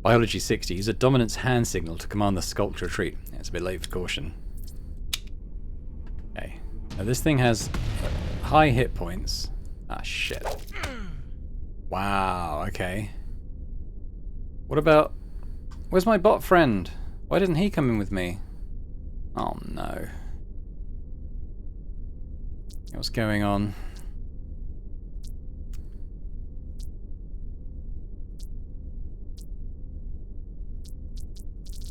Biology 60. Use a dominance hand signal to command the skulk to retreat. Yeah, it's a bit late for caution. Okay. Now this thing has high hit points. Ah, shit. Wow, okay. What about... Where's my bot friend? Why didn't he come in with me? Oh no. What's going on?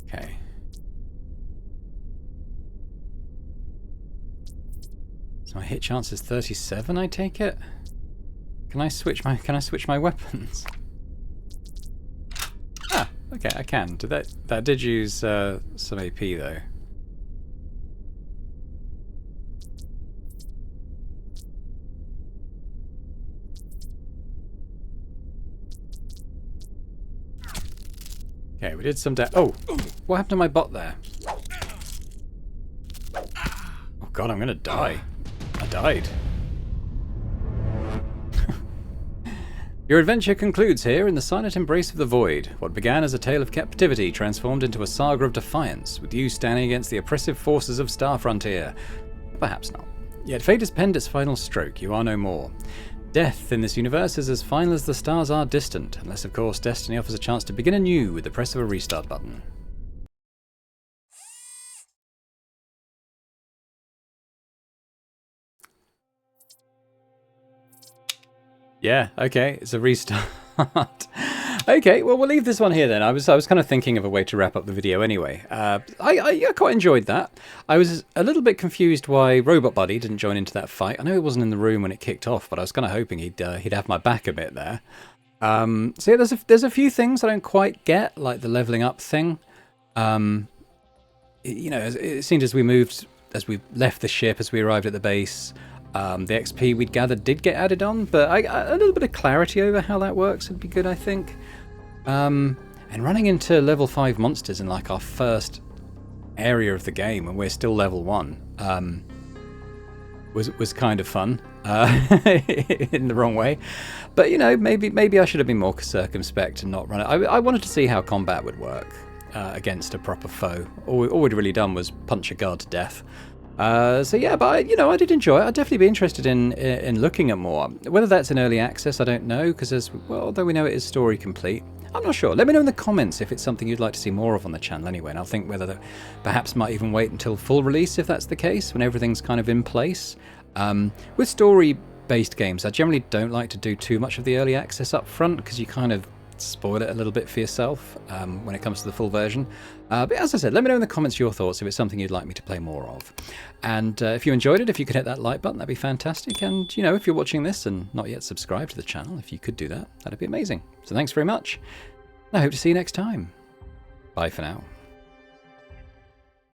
Okay. So my hit chance is 37, I take it? Can I switch my weapons? Ah, okay, I can. That did use some AP though. Okay, we did some oh! What happened to my bot there? Oh god, I'm gonna die. I died. Your adventure concludes here in the silent embrace of the void. What began as a tale of captivity transformed into a saga of defiance, with you standing against the oppressive forces of Star Frontier. Perhaps not. Yet fate has penned its final stroke. You are no more. Death in this universe is as final as the stars are distant, unless of course destiny offers a chance to begin anew with the press of a restart button. Yeah, okay, it's a restart. Okay, well, we'll leave this one here then. I was kind of thinking of a way to wrap up the video anyway. I quite enjoyed that. I was a little bit confused why Robot Buddy didn't join into that fight. I know he wasn't in the room when it kicked off, but I was kind of hoping he'd have my back a bit there. So yeah, there's a few things I don't quite get, like the leveling up thing. It seemed as we left the ship, as we arrived at the base, the XP we'd gathered did get added on, but a little bit of clarity over how that works would be good, I think. And running into level 5 monsters in like our first area of the game when we're still level 1 was kind of fun in the wrong way. But maybe I should have been more circumspect and not run it. I wanted to see how combat would work against a proper foe. All we'd really done was punch a guard to death. So yeah, but I did enjoy it. I'd definitely be interested in looking at more. Whether that's in early access, I don't know, because although we know it is story complete, I'm not sure. Let me know in the comments if it's something you'd like to see more of on the channel anyway, and I'll think whether that perhaps might even wait until full release if that's the case, when everything's kind of in place. With story-based games, I generally don't like to do too much of the early access up front, because you kind of spoil it a little bit for yourself when it comes to the full version. But as I said, let me know in the comments your thoughts if it's something you'd like me to play more of. And if you enjoyed it, if you could hit that like button, that'd be fantastic. And, if you're watching this and not yet subscribed to the channel, if you could do that, that'd be amazing. So thanks very much. And I hope to see you next time. Bye for now.